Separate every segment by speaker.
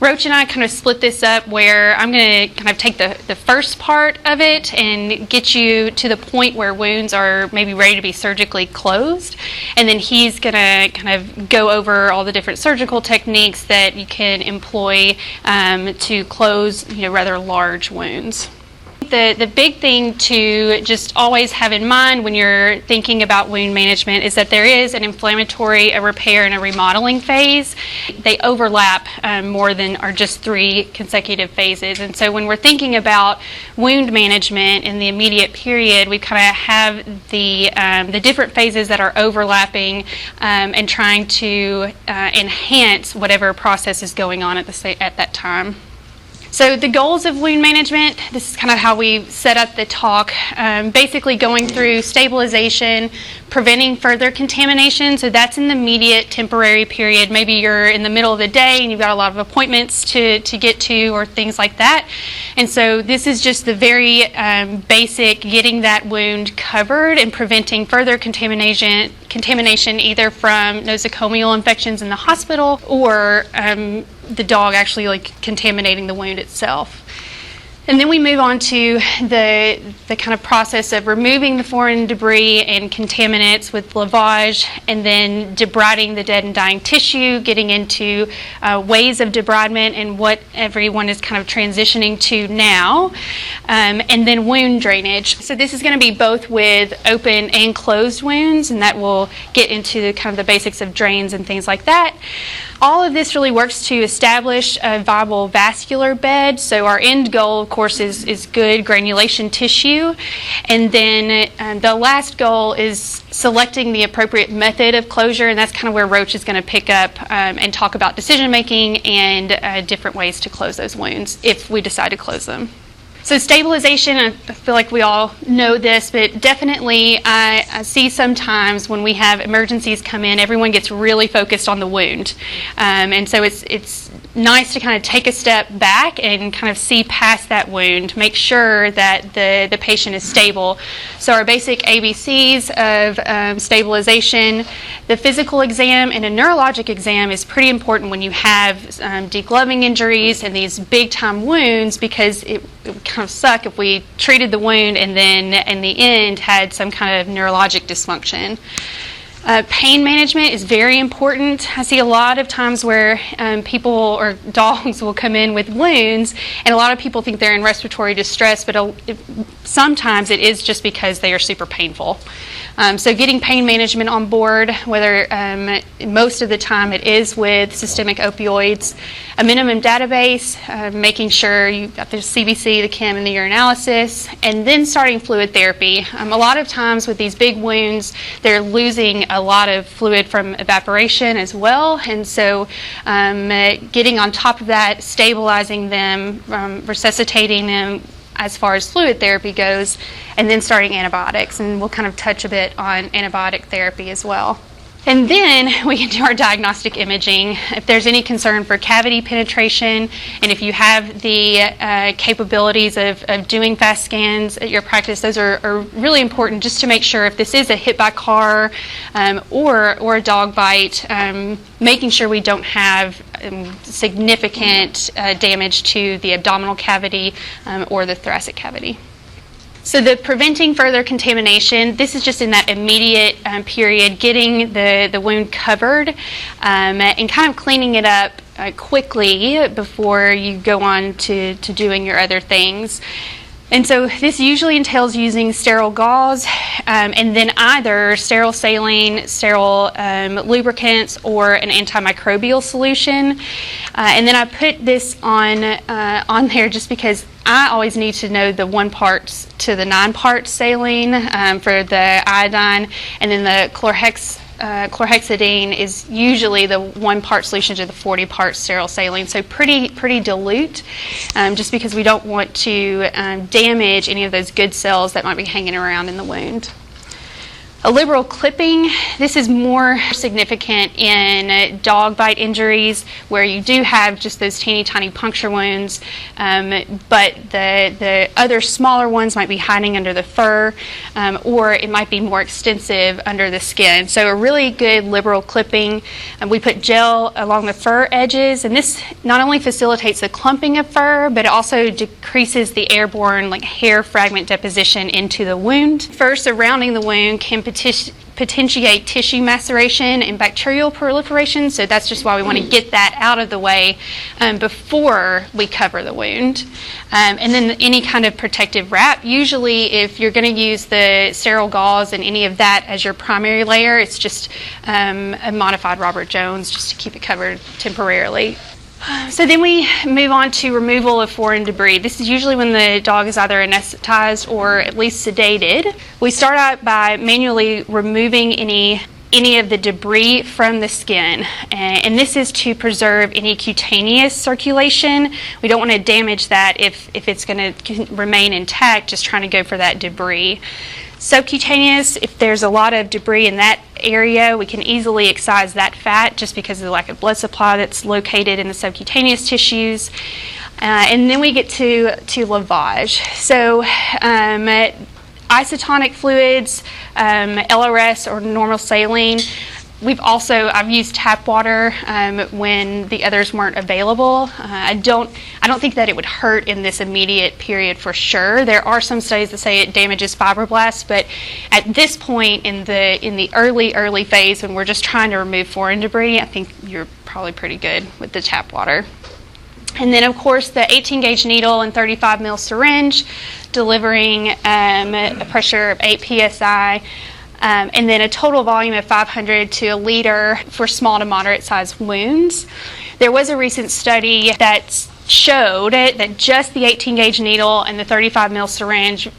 Speaker 1: Roach and I kind of split this up where I'm going to kind of take the first part of it and get you to the point where wounds are maybe ready to be surgically closed, and then he's going to kind of go over all the different surgical techniques that you can employ to close rather large wounds. The big thing to just always have in mind when you're thinking about wound management is that there is an inflammatory, a repair, and a remodeling phase. They overlap more than are just 3 consecutive phases. And so when we're thinking about wound management in the immediate period, we kind of have the different phases that are overlapping and trying to enhance whatever process is going on at that time. So the goals of wound management, this is kind of how we set up the talk, basically going through stabilization, preventing further contamination. So that's in the immediate temporary period. Maybe you're in the middle of the day and you've got a lot of appointments to get to or things like that. And so this is just the very basic getting that wound covered and preventing further contamination either from nosocomial infections in the hospital or the dog actually contaminating the wound itself. And then we move on to the kind of process of removing the foreign debris and contaminants with lavage, and then debriding the dead and dying tissue, getting into ways of debridement and what everyone is kind of transitioning to now, and then wound drainage. So this is going to be both with open and closed wounds, and that will get into kind of the basics of drains and things like that. All of this really works to establish a viable vascular bed. So our end goal, of course, is good granulation tissue. And then the last goal is selecting the appropriate method of closure, and that's kind of where Roach is going to pick up and talk about decision making and different ways to close those wounds if we decide to close them. So stabilization, I feel like we all know this, but definitely I see sometimes when we have emergencies come in, everyone gets really focused on the wound. And so it's nice to kind of take a step back and kind of see past that wound, make sure that the patient is stable. So our basic ABCs of stabilization, the physical exam and a neurologic exam is pretty important when you have degloving injuries and these big time wounds, because it would kind of suck if we treated the wound and then in the end had some kind of neurologic dysfunction. Pain management is very important. I see a lot of times where people or dogs will come in with wounds, and a lot of people think they're in respiratory distress, but sometimes it is just because they are super painful. So getting pain management on board, whether most of the time it is with systemic opioids, a minimum database, making sure you've got the CBC, the chem, and the urinalysis, and then starting fluid therapy. A lot of times with these big wounds, they're losing a lot of fluid from evaporation as well, and so getting on top of that, stabilizing them, resuscitating them as far as fluid therapy goes, and then starting antibiotics, and we'll kind of touch a bit on antibiotic therapy as well. And then we can do our diagnostic imaging. If there's any concern for cavity penetration, and if you have the capabilities of doing fast scans at your practice, those are really important just to make sure if this is a hit by car or a dog bite, making sure we don't have significant damage to the abdominal cavity or the thoracic cavity. So the preventing further contamination, this is just in that immediate period, getting the wound covered and kind of cleaning it up quickly before you go on to doing your other things. And so this usually entails using sterile gauze and then either sterile saline, sterile lubricants, or an antimicrobial solution. And then I put this on there just because I always need to know the 1 part to the 9 part saline for the iodine, and then the chlorhexidine is usually the 1 part solution to the 40 part sterile saline, so pretty dilute, just because we don't want to damage any of those good cells that might be hanging around in the wound. A liberal clipping, this is more significant in dog bite injuries where you do have just those teeny tiny puncture wounds, but the other smaller ones might be hiding under the fur, or it might be more extensive under the skin. So a really good liberal clipping, we put gel along the fur edges, and this not only facilitates the clumping of fur, but it also decreases the airborne hair fragment deposition into the wound. Fur surrounding the wound can potentiate tissue maceration and bacterial proliferation, so that's just why we want to get that out of the way before we cover the wound. And then any kind of protective wrap. Usually if you're going to use the sterile gauze and any of that as your primary layer, it's just a modified Robert Jones just to keep it covered temporarily. So then we move on to removal of foreign debris. This is usually when the dog is either anesthetized or at least sedated. We start out by manually removing any of the debris from the skin, and this is to preserve any cutaneous circulation. We don't want to damage that if it's going to remain intact, just trying to go for that debris. Subcutaneous, if there's a lot of debris in that area, we can easily excise that fat just because of the lack of blood supply that's located in the subcutaneous tissues. And then we get to lavage. So isotonic fluids, LRS or normal saline. I've used tap water when the others weren't available. I don't think that it would hurt in this immediate period for sure. There are some studies that say it damages fibroblasts, but at this point in the early phase when we're just trying to remove foreign debris, I think you're probably pretty good with the tap water. And then, of course, the 18-gauge needle and 35 ml syringe, delivering a pressure of 8 psi. And then a total volume of 500 to a liter for small to moderate sized wounds. There was a recent study that showed that just the 18-gauge needle and the 35 ml syringe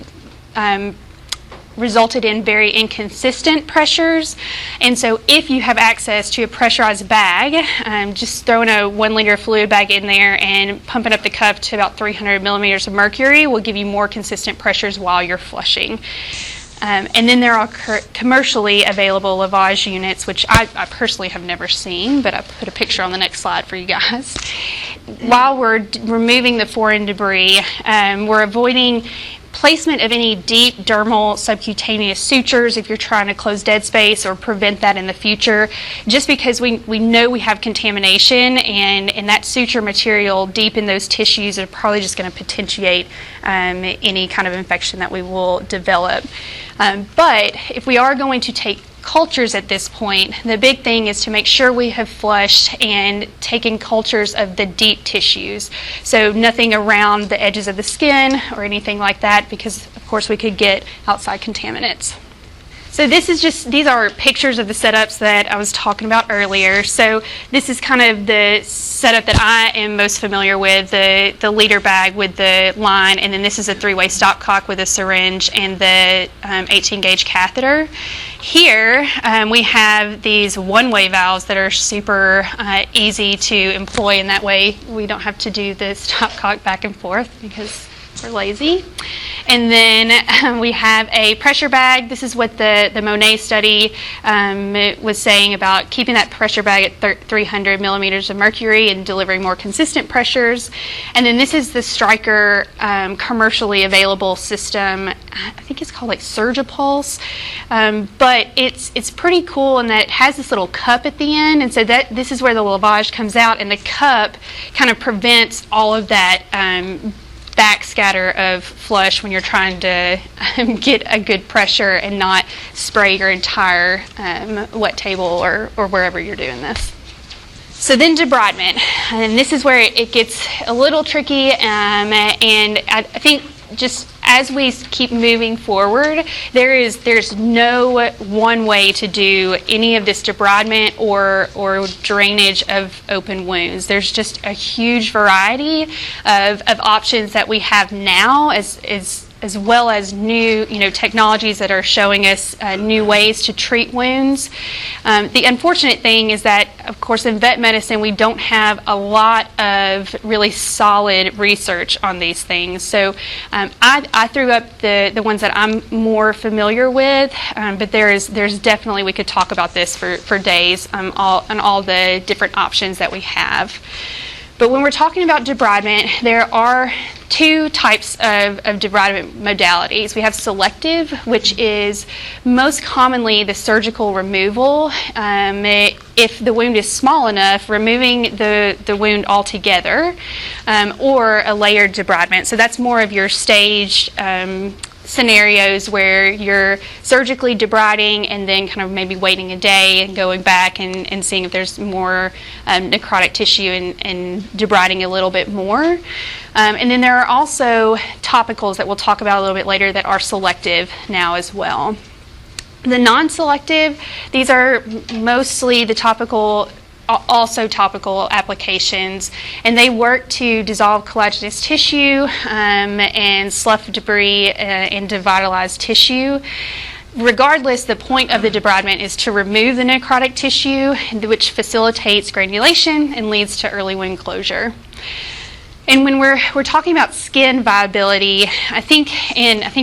Speaker 1: resulted in very inconsistent pressures. And so if you have access to a pressurized bag, just throwing a 1 liter fluid bag in there and pumping up the cup to about 300 millimeters of mercury will give you more consistent pressures while you're flushing. And then there are commercially available lavage units, which I personally have never seen, but I put a picture on the next slide for you guys. While we're removing the foreign debris, we're avoiding placement of any deep dermal subcutaneous sutures if you're trying to close dead space or prevent that in the future, just because we know we have contamination, and that suture material deep in those tissues are probably just going to potentiate any kind of infection that we will develop. But if we are going to take cultures at this point, the big thing is to make sure we have flushed and taken cultures of the deep tissues. So nothing around the edges of the skin or anything like that, because of course we could get outside contaminants. So these are pictures of the setups that I was talking about earlier. So this is kind of the setup that I am most familiar with, the liter bag with the line, and then this is a 3-way stopcock with a syringe and the 18-gauge catheter. Here we have these 1-way valves that are super easy to employ, and that way we don't have to do the stopcock back and forth because we're lazy. And then we have a pressure bag. This is what the Monet study was saying about keeping that pressure bag at 300 millimeters of mercury and delivering more consistent pressures. And then this is the Stryker commercially available system. I think it's called Surgipulse, but it's pretty cool in that it has this little cup at the end, and so this is where the lavage comes out, and the cup kind of prevents all of that backscatter of flush when you're trying to get a good pressure and not spray your entire wet table or wherever you're doing this. So then debridement, and this is where it gets a little tricky, and I think just as we keep moving forward, there's no one way to do any of this debridement or drainage of open wounds. There's just a huge variety of options that we have now as as well as new technologies that are showing us new ways to treat wounds. The unfortunate thing is that, of course, in vet medicine we don't have a lot of really solid research on these things. So I threw up the ones that I'm more familiar with, but there's definitely, we could talk about this for days on all the different options that we have. But when we're talking about debridement, there are two types of debridement modalities. We have selective, which is most commonly the surgical removal. If the wound is small enough, removing the wound altogether, or a layered debridement. So that's more of your staged scenarios where you're surgically debriding and then kind of maybe waiting a day and going back and seeing if there's more necrotic tissue and debriding a little bit more. And then there are also topicals that we'll talk about a little bit later that are selective now as well. The non-selective, these are mostly the topical applications, and they work to dissolve collagenous tissue and slough debris and devitalize tissue. Regardless, the point of the debridement is to remove the necrotic tissue, which facilitates granulation and leads to early wound closure. And when we're talking about skin viability, I think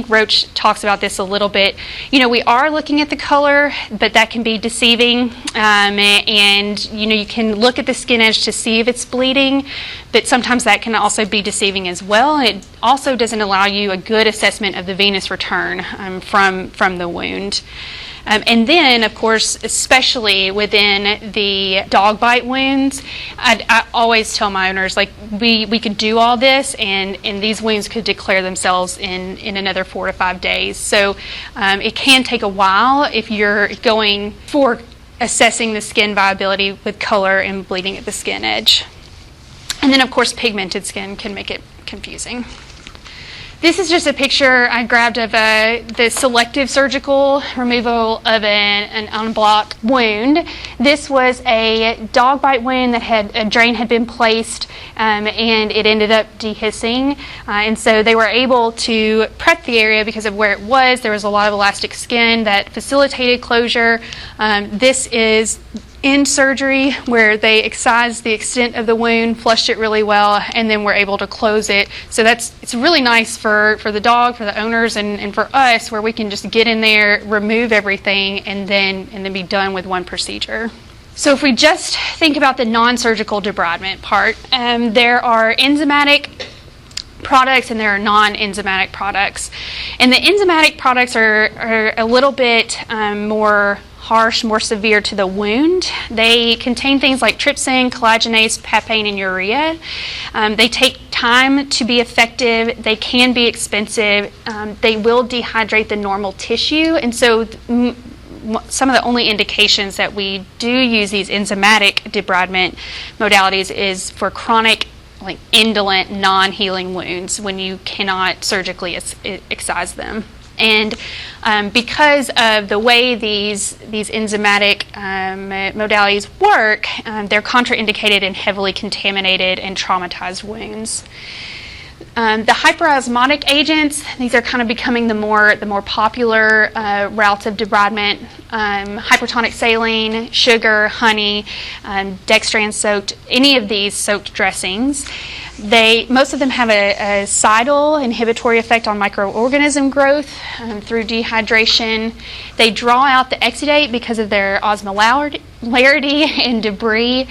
Speaker 1: Roach talks about this a little bit. We are looking at the color, but that can be deceiving. And you can look at the skin edge to see if it's bleeding, but sometimes that can also be deceiving as well. It also doesn't allow you a good assessment of the venous return from the wound. And then, of course, especially within the dog bite wounds, I always tell my owners, like, we could do all this, and these wounds could declare themselves in another 4 to 5 days. So it can take a while if you're going for assessing the skin viability with color and bleeding at the skin edge. And then, of course, pigmented skin can make it confusing. This is just a picture I grabbed of the selective surgical removal of an unblocked wound. This was a dog bite wound that a drain had been placed, and it ended up dehiscing. And so they were able to prep the area because of where it was. There was a lot of elastic skin that facilitated closure. This is in surgery where they excised the extent of the wound, flushed it really well, and then were able to close it. So it's really nice for the dog, for the owners, and for us, where we can just get in there, remove everything, and then be done with one procedure. So if we just think about the non-surgical debridement part, there are enzymatic products and there are non-enzymatic products. And the enzymatic products are a little bit more harsh, more severe to the wound. They contain things like trypsin, collagenase, papain, and urea. They take time to be effective. They can be expensive. They will dehydrate the normal tissue, and so some of the only indications that we do use these enzymatic debridement modalities is for chronic, like indolent, non-healing wounds when you cannot surgically excise them. And because of the way these enzymatic modalities work, they're contraindicated in heavily contaminated and traumatized wounds. The hyperosmotic agents, these are kind of becoming the more popular routes of debridement. Hypertonic saline, sugar, honey, dextran soaked, any of these soaked dressings. Most of them have a cidal inhibitory effect on microorganism growth through dehydration. They draw out the exudate because of their osmolarity and debris.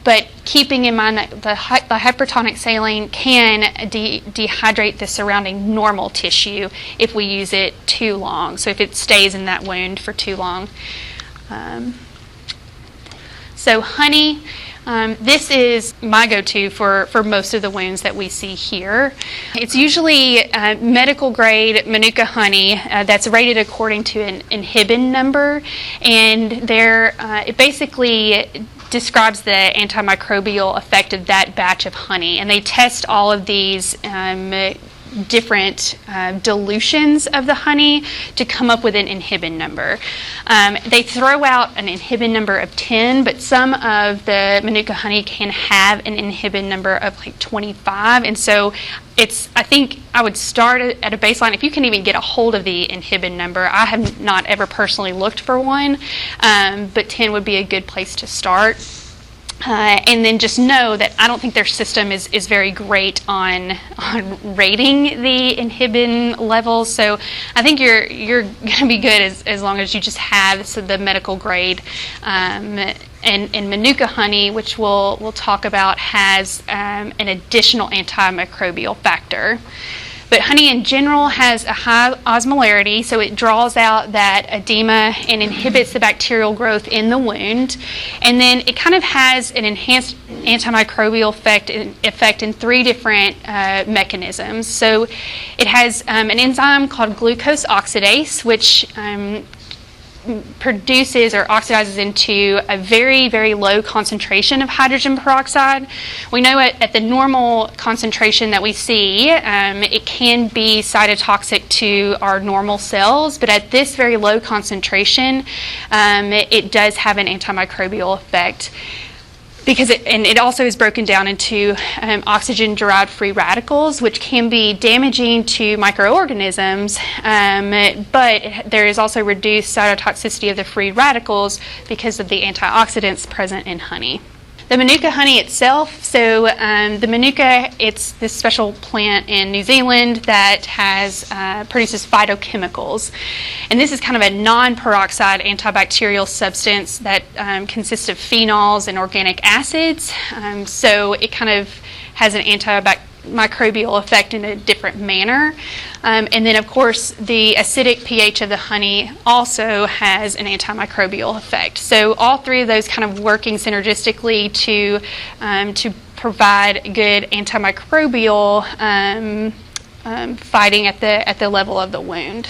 Speaker 1: But keeping in mind that the hypertonic saline can dehydrate the surrounding normal tissue if we use it too long. So if it stays in that wound for too long. So honey, this is my go-to for most of the wounds that we see here. It's usually medical grade Manuka honey that's rated according to an inhibin number, and it basically describes the antimicrobial effect of that batch of honey. And they test all of these different dilutions of the honey to come up with an inhibin number. They throw out an inhibin number of 10, but some of the Manuka honey can have an inhibin number of like 25, and so I think I would start at a baseline. If you can even get a hold of the inhibin number, I have not ever personally looked for one, but 10 would be a good place to start. And then just know that I don't think their system is very great on rating the inhibin levels. So I think you're going to be good as long as you just have the medical grade. And Manuka honey, which we'll talk about, has an additional antimicrobial factor. But honey in general has a high osmolarity, so it draws out that edema and inhibits the bacterial growth in the wound. And then it kind of has an enhanced antimicrobial effect in 3 different mechanisms. So it has an enzyme called glucose oxidase, which produces or oxidizes into a very, very low concentration of hydrogen peroxide. We know at the normal concentration that we see, it can be cytotoxic to our normal cells, but at this very low concentration, it does have an antimicrobial effect. Because it also is broken down into oxygen-derived free radicals, which can be damaging to microorganisms, but there is also reduced cytotoxicity of the free radicals because of the antioxidants present in honey. The Manuka honey itself, so the Manuka, it's this special plant in New Zealand that produces phytochemicals. And this is kind of a non-peroxide antibacterial substance that consists of phenols and organic acids. So it kind of has an antimicrobial effect in a different manner. And then, of course, the acidic pH of the honey also has an antimicrobial effect. So all 3 of those kind of working synergistically to provide good antimicrobial fighting at the level of the wound.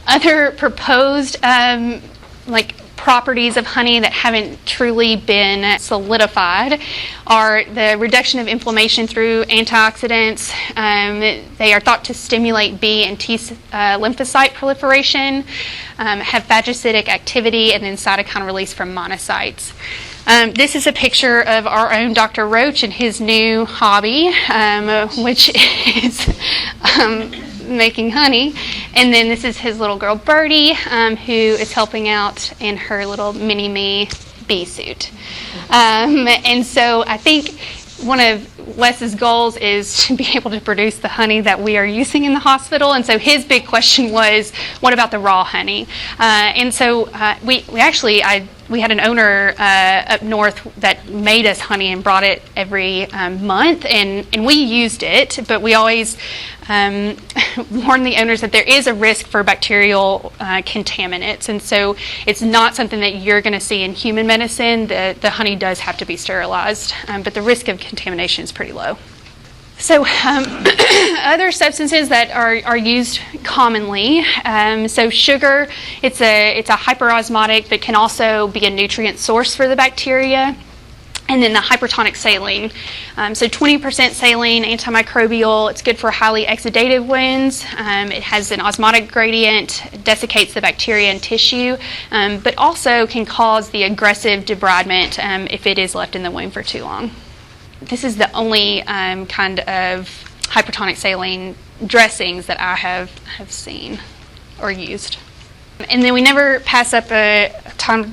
Speaker 1: Other proposed properties of honey that haven't truly been solidified are the reduction of inflammation through antioxidants. They are thought to stimulate B and T lymphocyte proliferation, have phagocytic activity, and then cytokine release from monocytes. This is a picture of our own Dr. Roach and his new hobby, which is making honey. And then this is his little girl Birdie, who is helping out in her little mini-me bee suit. And so I think one of Wes's goals is to be able to produce the honey that we are using in the hospital. And so his big question was, what about the raw honey? And so we had an owner up north that made us honey and brought it every month, and we used it, but we always warn the owners that there is a risk for bacterial contaminants, and so it's not something that you're going to see in human medicine. The honey does have to be sterilized, but the risk of contamination is pretty low. So other substances that are used commonly, so sugar, it's a hyperosmotic but can also be a nutrient source for the bacteria. And then the hypertonic saline. So 20% saline, antimicrobial. It's good for highly exudative wounds. It has an osmotic gradient, desiccates the bacteria and tissue, but also can cause the aggressive debridement if it is left in the wound for too long. This is the only kind of hypertonic saline dressings that I have seen or used. And then we never pass up a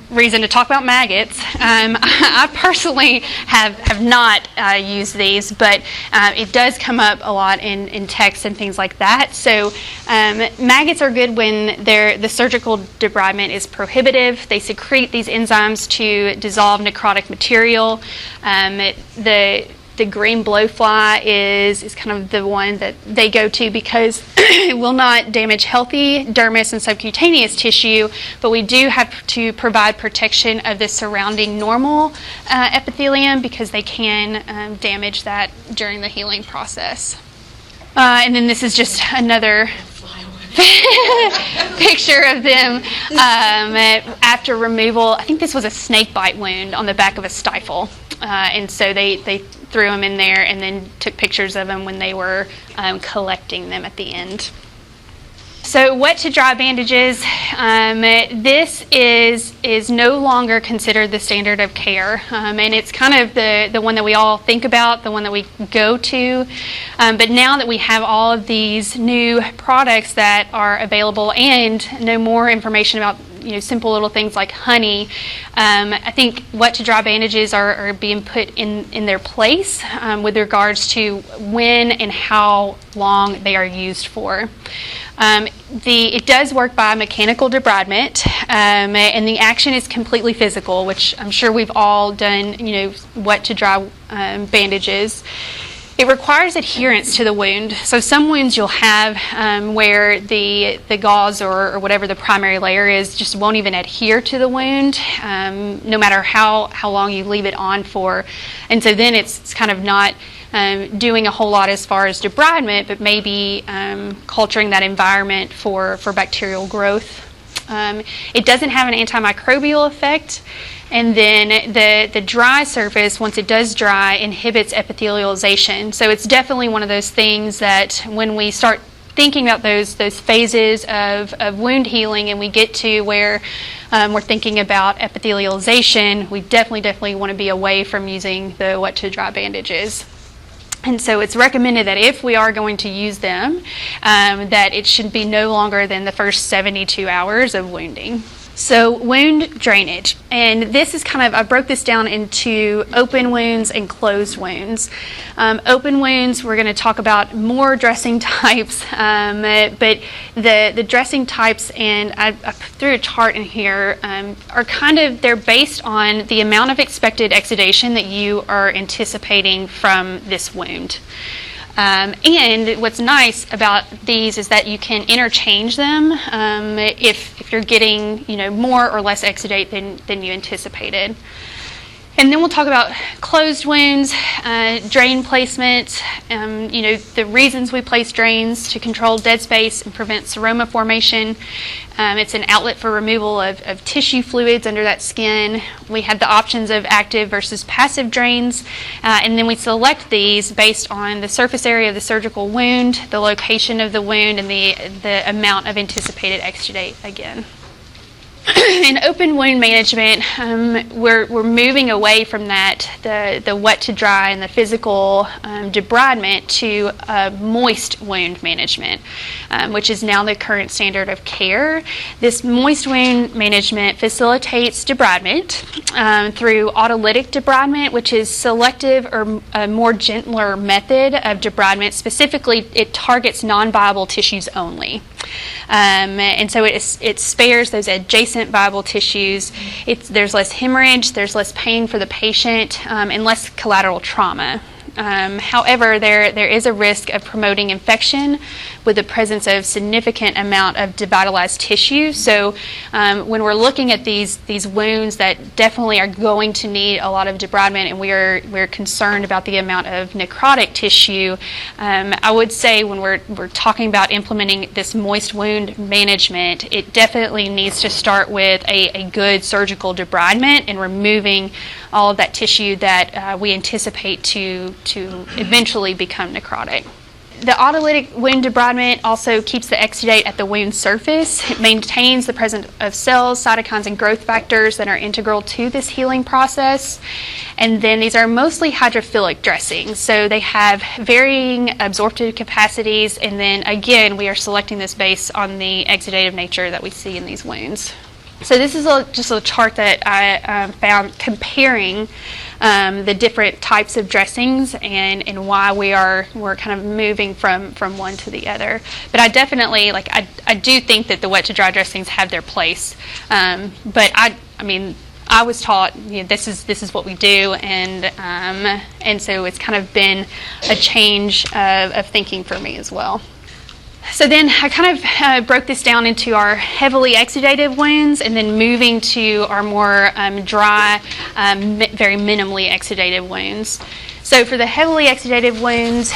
Speaker 1: reason to talk about maggots. I personally have not used these, but it does come up a lot in texts and things like that. So maggots are good when the surgical debridement is prohibitive. They secrete these enzymes to dissolve necrotic material. The green blowfly is kind of the one that they go to because it will not damage healthy dermis and subcutaneous tissue, but we do have to provide protection of the surrounding normal epithelium because they can damage that during the healing process. And then this is just another picture of them after removal. I think this was a snake bite wound on the back of a stifle. And so they threw them in there and then took pictures of them when they were collecting them at the end. So wet to dry bandages, this is no longer considered the standard of care, and it's kind of the one that we all think about, the one that we go to, but now that we have all of these new products that are available and know more information about simple little things like honey, I think wet to dry bandages are being put in their place with regards to when and how long they are used for. It does work by mechanical debridement, and the action is completely physical, which I'm sure we've all done, wet to dry bandages. It requires adherence to the wound. So some wounds you'll have where the gauze or whatever the primary layer is just won't even adhere to the wound, no matter how long you leave it on for. And so then it's kind of not doing a whole lot as far as debridement, but maybe culturing that environment for bacterial growth. It doesn't have an antimicrobial effect. And then the dry surface, once it does dry, inhibits epithelialization. So it's definitely one of those things that when we start thinking about those phases of wound healing and we get to where we're thinking about epithelialization, we definitely want to be away from using the wet to dry bandages. And so it's recommended that if we are going to use them, that it should be no longer than the first 72 hours of wounding. So wound drainage, and this is I broke this down into open wounds and closed wounds. Open wounds, we're going to talk about more dressing types, but the dressing types, and I threw a chart in here, are they're based on the amount of expected exudation that you are anticipating from this wound. And what's nice about these is that you can interchange them if you're getting more or less exudate than you anticipated. And then we'll talk about closed wounds, drain placement, the reasons we place drains: to control dead space and prevent seroma formation. It's an outlet for removal of tissue fluids under that skin. We have the options of active versus passive drains, and then we select these based on the surface area of the surgical wound, the location of the wound, and the amount of anticipated exudate again. In open wound management, we're moving away from the wet to dry and the physical debridement to moist wound management, which is now the current standard of care. This moist wound management facilitates debridement through autolytic debridement, which is selective or a more gentler method of debridement. Specifically, it targets non-viable tissues only. And so it spares those adjacent viable tissues. There's less hemorrhage, there's less pain for the patient, and less collateral trauma. However, there is a risk of promoting infection with the presence of significant amount of devitalized tissue. So when we're looking at these wounds that definitely are going to need a lot of debridement, and we're concerned about the amount of necrotic tissue, I would say when we're talking about implementing this moist wound management, it definitely needs to start with a good surgical debridement and removing all of that tissue that we anticipate to eventually become necrotic. The autolytic wound debridement also keeps the exudate at the wound surface. It maintains the presence of cells, cytokines, and growth factors that are integral to this healing process. And then these are mostly hydrophilic dressings, so they have varying absorptive capacities, and then again we are selecting this based on the exudative nature that we see in these wounds. So this is just a chart that I found comparing the different types of dressings and why we're kind of moving from one to the other. But I definitely I do think that the wet to dry dressings have their place. But I was taught this is what we do, and so it's kind of been a change of thinking for me as well. So then I kind of broke this down into our heavily exudative wounds and then moving to our more dry, very minimally exudative wounds. So for the heavily exudative wounds,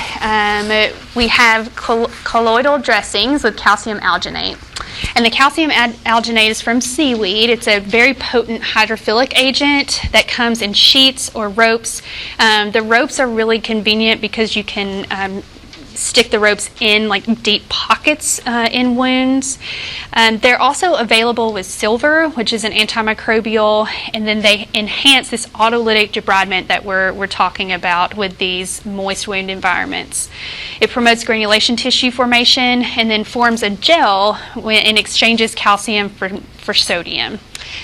Speaker 1: we have colloidal dressings with calcium alginate. And the calcium alginate is from seaweed. It's a very potent hydrophilic agent that comes in sheets or ropes. The ropes are really convenient because you can stick the ropes in like deep pockets in wounds. They're also available with silver, which is an antimicrobial, and then they enhance this autolytic debridement that we're talking about with these moist wound environments. It promotes granulation tissue formation and then forms a gel and exchanges calcium for sodium.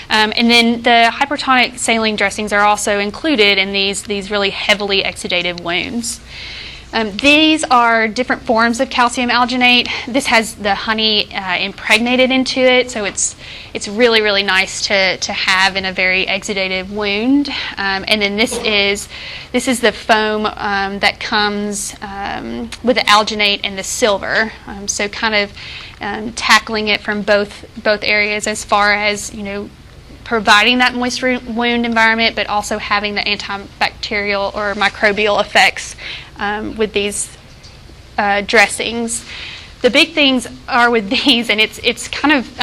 Speaker 1: And then the hypertonic saline dressings are also included in these really heavily exudative wounds. These are different forms of calcium alginate. This has the honey impregnated into it, so it's really, really nice to have in a very exudative wound. And then this is the foam that comes with the alginate and the silver. So kind of tackling it from both areas as far as, providing that moist wound environment, but also having the antibacterial or microbial effects with these dressings. The big things are with these, and it's kind of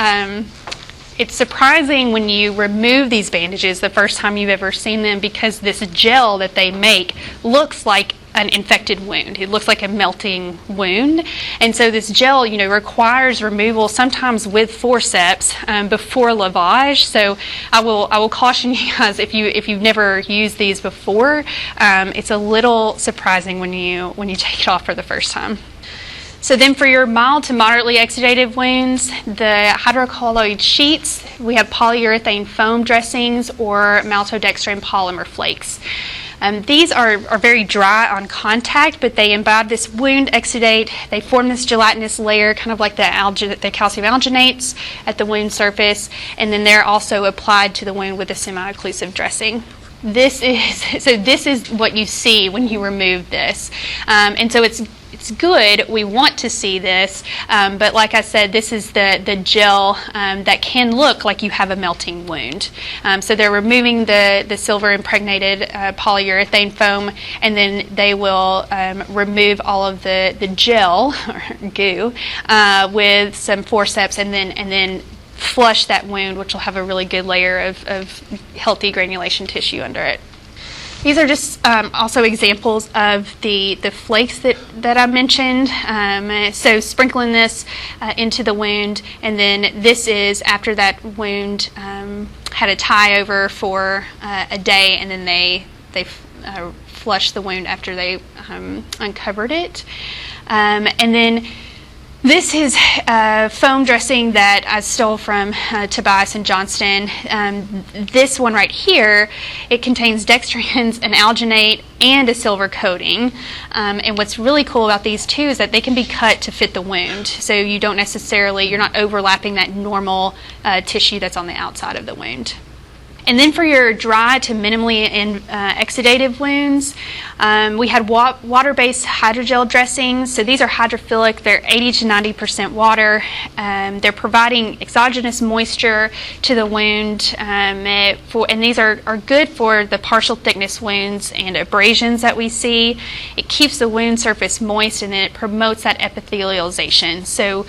Speaker 1: it's surprising when you remove these bandages the first time you've ever seen them, because this gel that they make looks like an infected wound. It looks like a melting wound, and so this gel, requires removal sometimes with forceps before lavage. So I will caution you guys, if you've never used these before, it's a little surprising when you take it off for the first time. So then for your mild to moderately exudative wounds, the hydrocolloid sheets, we have polyurethane foam dressings or maltodextrin polymer flakes. These are very dry on contact, but they imbibe this wound exudate. They form this gelatinous layer, kind of like the calcium alginates at the wound surface, and then they're also applied to the wound with a semi-occlusive dressing. This is what you see when you remove this, and so it's good. We want to see this, but like I said, this is the gel that can look like you have a melting wound. So they're removing the silver-impregnated polyurethane foam, and then they will remove all of the gel or goo with some forceps, and then flush that wound, which will have a really good layer of healthy granulation tissue under it. These are just also examples of the flakes that I mentioned. So sprinkling this into the wound, and then this is after that wound had a tie over for a day, and then they flushed the wound after they uncovered it. And then this is foam dressing that I stole from Tobias and Johnston. This one right here, it contains dextrins, an alginate, and a silver coating. And what's really cool about these two is that they can be cut to fit the wound. So you're not overlapping that normal tissue that's on the outside of the wound. And then for your dry to minimally exudative wounds, we had water-based hydrogel dressings. So these are hydrophilic. They're 80 to 90% water. They're providing exogenous moisture to the wound, and these are good for the partial thickness wounds and abrasions that we see. It keeps the wound surface moist, and then it promotes that epithelialization. So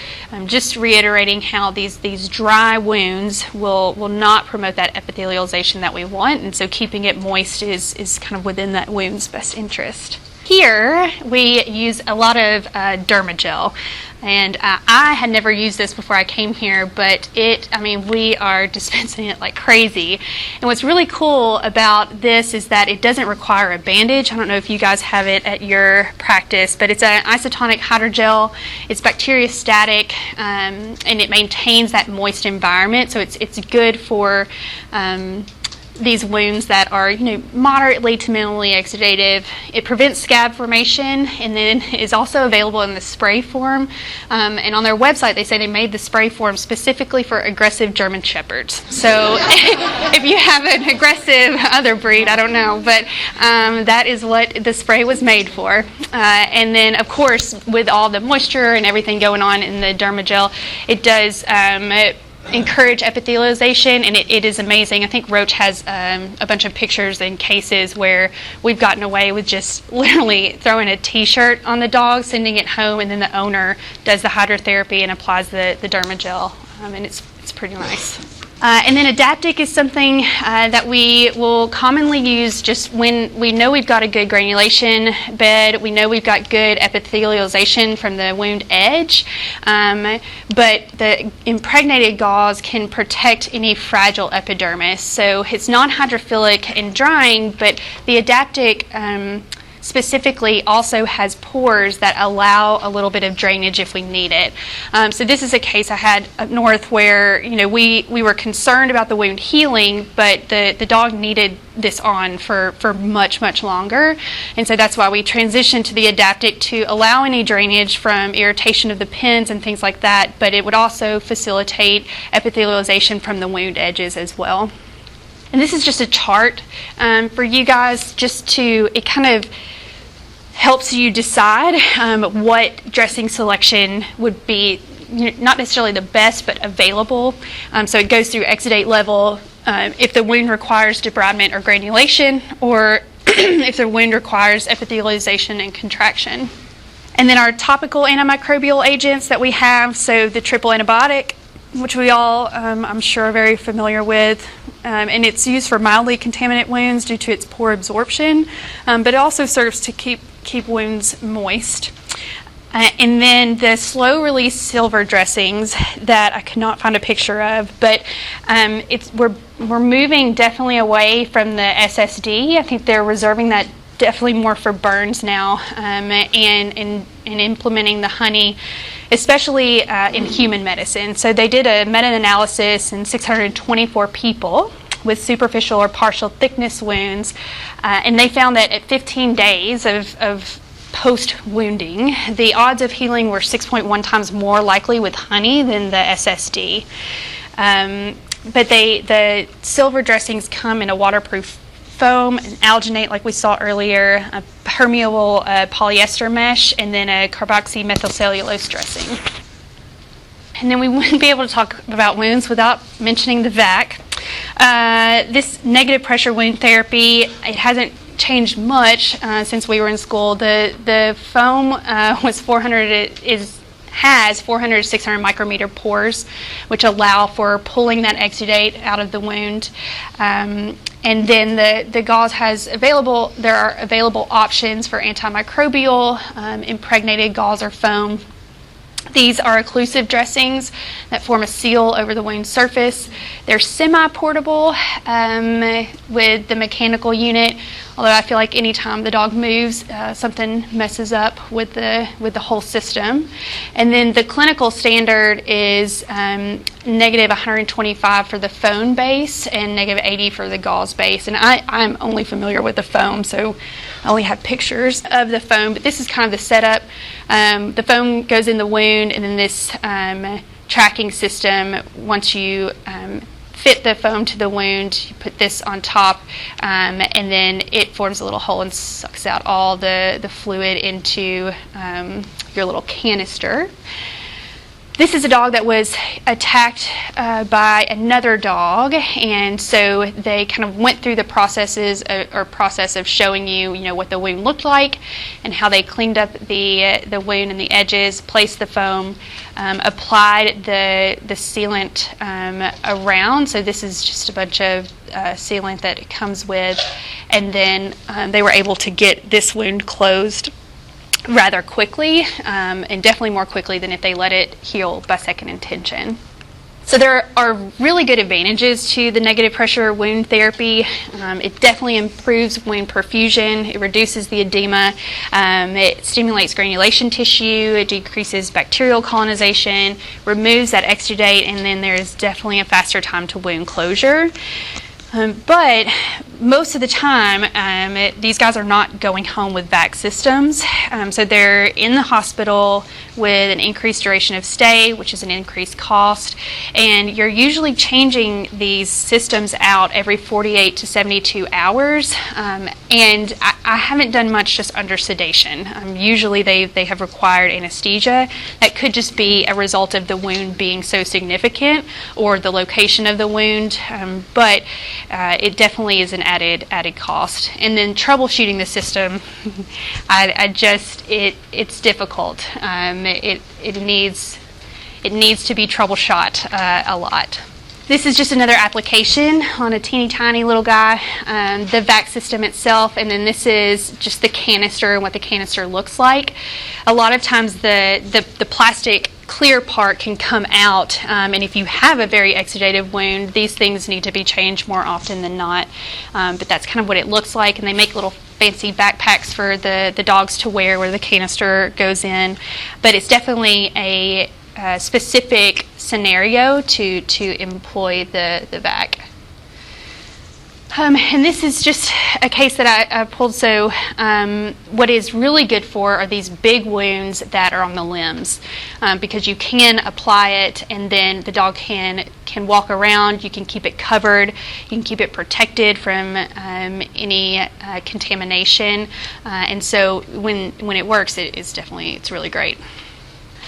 Speaker 1: just reiterating how these dry wounds will not promote that epithelialization that we want, and so keeping it moist is kind of within that wound's best interest. Here we use a lot of Derma gel, and I had never used this before I came here, but we are dispensing it like crazy. And what's really cool about this is that it doesn't require a bandage. I don't know if you guys have it at your practice, but it's an isotonic hydrogel. It's bacteriostatic, and it maintains that moist environment, so it's good for these wounds that are moderately to minimally exudative. It prevents scab formation, and then is also available in the spray form. And on their website, they say they made the spray form specifically for aggressive German Shepherds. So if you have an aggressive other breed, I don't know, but that is what the spray was made for. And then, of course, with all the moisture and everything going on in the Derma gel, it does encourage epithelialization, and it is amazing. I think Roach has a bunch of pictures and cases where we've gotten away with just literally throwing a t-shirt on the dog, sending it home, and then the owner does the hydrotherapy and applies the Derma gel and it's pretty nice. And then Adaptic is something that we will commonly use just when we know we've got a good granulation bed, we know we've got good epithelialization from the wound edge, but the impregnated gauze can protect any fragile epidermis. So it's non-hydrophilic and drying, but the Adaptic specifically also has pores that allow a little bit of drainage if we need it. So this is a case I had up north where, you know, we were concerned about the wound healing, but the dog needed this on for much, much longer. And so that's why we transitioned to the Adaptic to allow any drainage from irritation of the pins and things like that, but it would also facilitate epithelialization from the wound edges as well. And this is just a chart for you guys, just to, it kind of helps you decide what dressing selection would be, not necessarily the best, but available. So it goes through exudate level, if the wound requires debridement or granulation, or if the wound requires epithelialization and contraction. And then our topical antimicrobial agents that we have, so the triple antibiotic, which we all, I'm sure, are very familiar with. And it's used for mildly contaminant wounds due to its poor absorption, but it also serves to keep wounds moist. And then the slow-release silver dressings that I could not find a picture of, but we're moving definitely away from the SSD. I think they're reserving that definitely more for burns now, and implementing the honey, especially in human medicine. So they did a meta-analysis in 624 people with superficial or partial thickness wounds, and they found that at 15 days of post-wounding, the odds of healing were 6.1 times more likely with honey than the SSD. But the silver dressings come in a waterproof foam, an alginate like we saw earlier, a permeable polyester mesh, and then a carboxymethylcellulose dressing. And then we wouldn't be able to talk about wounds without mentioning the VAC. This negative pressure wound therapy, it hasn't changed much since we were in school. The foam has 400 to 600 micrometer pores, which allow for pulling that exudate out of the wound. And then the gauze there are available options for antimicrobial, impregnated gauze or foam. These are occlusive dressings that form a seal over the wound surface. They're semi-portable with the mechanical unit, although I feel like anytime the dog moves, something messes up with the whole system. And then the clinical standard is negative 125 for the foam base and negative 80 for the gauze base. And I'm only familiar with the foam, so I only have pictures of the foam, but this is kind of the setup. The foam goes in the wound, and then this tracking system, once you fit the foam to the wound, you put this on top, and then it forms a little hole and sucks out all the fluid into your little canister. This is a dog that was attacked by another dog, and so they kind of went through the process of showing you, what the wound looked like and how they cleaned up the wound and the edges, placed the foam, applied the sealant around. So this is just a bunch of sealant that it comes with, and then they were able to get this wound closed rather quickly, and definitely more quickly than if they let it heal by second intention. So there are really good advantages to the negative pressure wound therapy. It definitely improves wound perfusion, it reduces the edema, it stimulates granulation tissue, it decreases bacterial colonization, removes that exudate, and then there's definitely a faster time to wound closure. But most of the time, these guys are not going home with VAC systems. So they're in the hospital with an increased duration of stay, which is an increased cost. And you're usually changing these systems out every 48 to 72 hours. And I haven't done much just under sedation. Usually they have required anesthesia. That could just be a result of the wound being so significant or the location of the wound. But it definitely is an added cost. And then troubleshooting the system, it's difficult. It needs it needs to be troubleshot a lot. This is just another application on a teeny tiny little guy, the vac system itself, and then this is just the canister and what the canister looks like. A lot of times the plastic clear part can come out, and if you have a very exudative wound, these things need to be changed more often than not, but that's kind of what it looks like, and they make little fancy backpacks for the dogs to wear where the canister goes in, but it's definitely a specific scenario to employ the vac. And this is just a case that I pulled. So what is really good for are these big wounds that are on the limbs, because you can apply it and then the dog can walk around. You can keep it covered. You can keep it protected from any contamination. And so when it works, it's really great.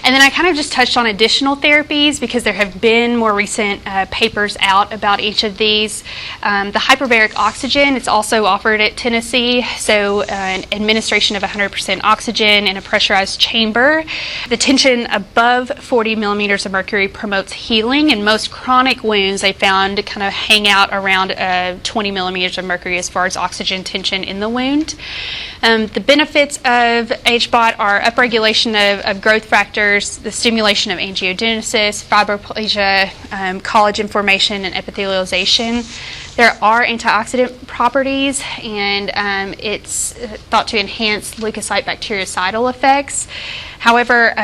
Speaker 1: And then I kind of just touched on additional therapies because there have been more recent papers out about each of these. The hyperbaric oxygen, it's also offered at Tennessee, so an administration of 100% oxygen in a pressurized chamber. The tension above 40 millimeters of mercury promotes healing, and most chronic wounds they found to kind of hang out around 20 millimeters of mercury as far as oxygen tension in the wound. The benefits of HBOT are upregulation of growth factors, the stimulation of angiogenesis, fibroplasia, collagen formation, and epithelialization. There are antioxidant properties, and it's thought to enhance leukocyte bactericidal effects. However,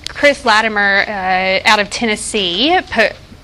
Speaker 1: Chris Latimer out of Tennessee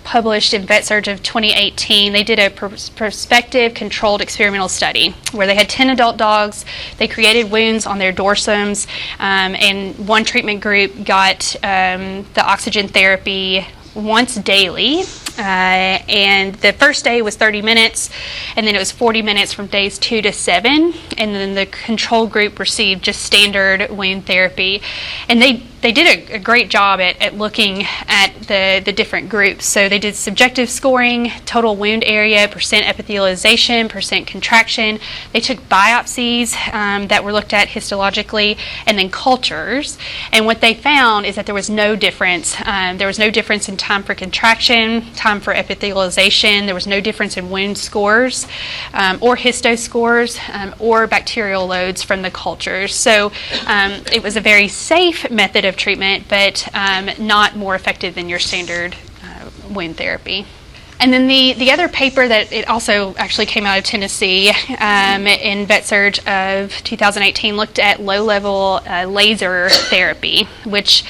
Speaker 1: published in VetSurg of 2018, they did a prospective controlled experimental study where they had 10 adult dogs. They created wounds on their dorsums, and one treatment group got the oxygen therapy once daily, and the first day was 30 minutes, and then it was 40 minutes from days 2 to 7, and then the control group received just standard wound therapy, and they did a great job at looking at the different groups. So they did subjective scoring, total wound area, percent epithelialization, percent contraction. They took biopsies that were looked at histologically, and then cultures. And what they found is that there was no difference. There was no difference in time for contraction, time for epithelialization. There was no difference in wound scores or histo scores or bacterial loads from the cultures. So it was a very safe method of treatment, but not more effective than your standard wound therapy. And then the other paper that it also actually came out of Tennessee in VetSurg of 2018 looked at low-level laser therapy, which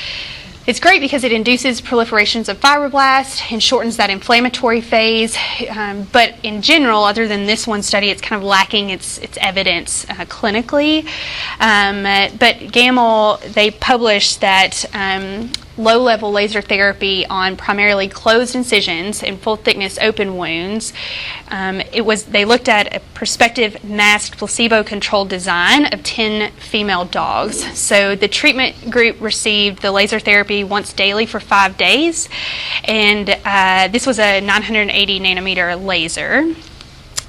Speaker 1: it's great because it induces proliferations of fibroblasts and shortens that inflammatory phase. But in general, other than this one study, it's kind of lacking its evidence clinically. But Gamble, they published that low-level laser therapy on primarily closed incisions and full-thickness open wounds. They looked at a prospective masked placebo-controlled design of 10 female dogs. So the treatment group received the laser therapy once daily for 5 days, and this was a 980 nanometer laser.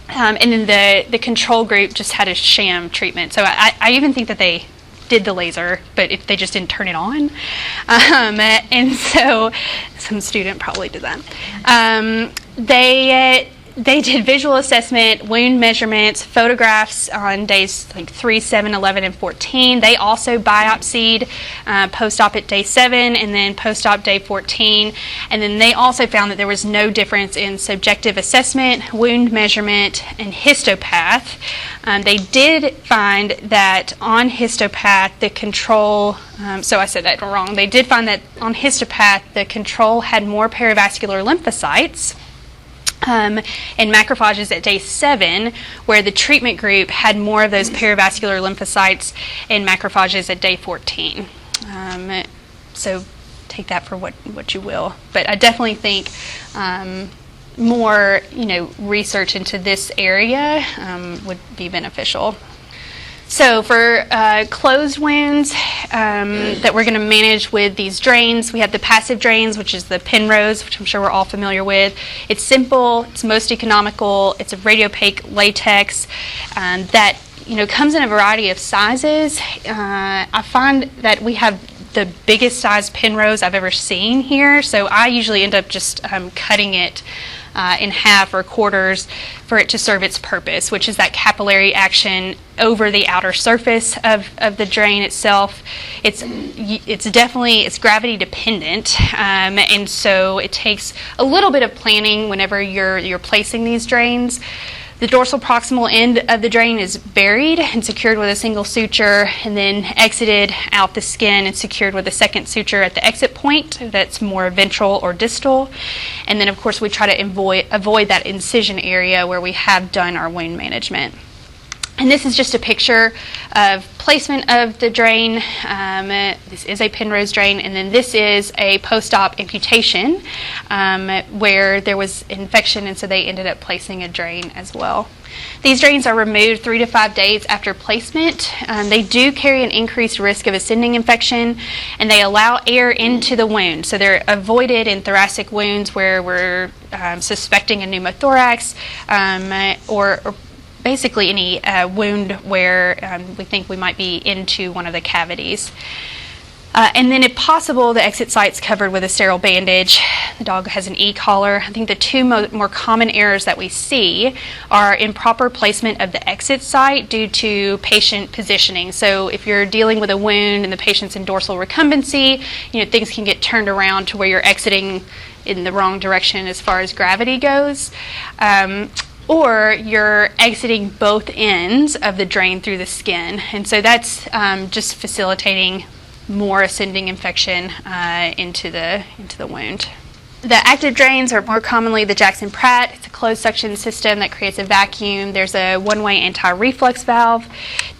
Speaker 1: And then the control group just had a sham treatment. So I even think that they did the laser, but if they just didn't turn it on. And so some student probably did that. They did visual assessment, wound measurements, photographs on days like 3, 7, 11, and 14. They also biopsied post-op at day 7 and then post-op day 14. And then they also found that there was no difference in subjective assessment, wound measurement, and histopath. They did find that on histopath, the control, so I said that wrong. They did find that on histopath, the control had more perivascular lymphocytes and macrophages at day 7, where the treatment group had more of those perivascular lymphocytes and macrophages at day 14. So take that for what you will. But I definitely think more research into this area would be beneficial. So for closed wounds that we're going to manage with these drains, we have the passive drains, which is the Penrose, which I'm sure we're all familiar with. It's simple, it's most economical, it's a radiopaque latex that comes in a variety of sizes. I find that we have the biggest size Penrose I've ever seen here, so I usually end up just cutting it in half or quarters for it to serve its purpose, which is that capillary action over the outer surface of the drain itself. It's gravity dependent, and so it takes a little bit of planning whenever you're placing these drains. The dorsal proximal end of the drain is buried and secured with a single suture, and then exited out the skin and secured with a second suture at the exit point that's more ventral or distal. And then, of course, we try to avoid that incision area where we have done our wound management. And this is just a picture of placement of the drain. This is a Penrose drain, and then this is a post-op amputation where there was infection, and so they ended up placing a drain as well. These drains are removed 3 to 5 days after placement. They do carry an increased risk of ascending infection, and they allow air into the wound. So they're avoided in thoracic wounds where we're suspecting a pneumothorax or basically any wound where we think we might be into one of the cavities. And then if possible, the exit site's covered with a sterile bandage. The dog has an e-collar. I think the two more common errors that we see are improper placement of the exit site due to patient positioning. So if you're dealing with a wound and the patient's in dorsal recumbency, things can get turned around to where you're exiting in the wrong direction as far as gravity goes. Or you're exiting both ends of the drain through the skin. And so that's just facilitating more ascending infection into the wound. The active drains are more commonly the Jackson-Pratt. It's a closed suction system that creates a vacuum. There's a one-way anti-reflux valve.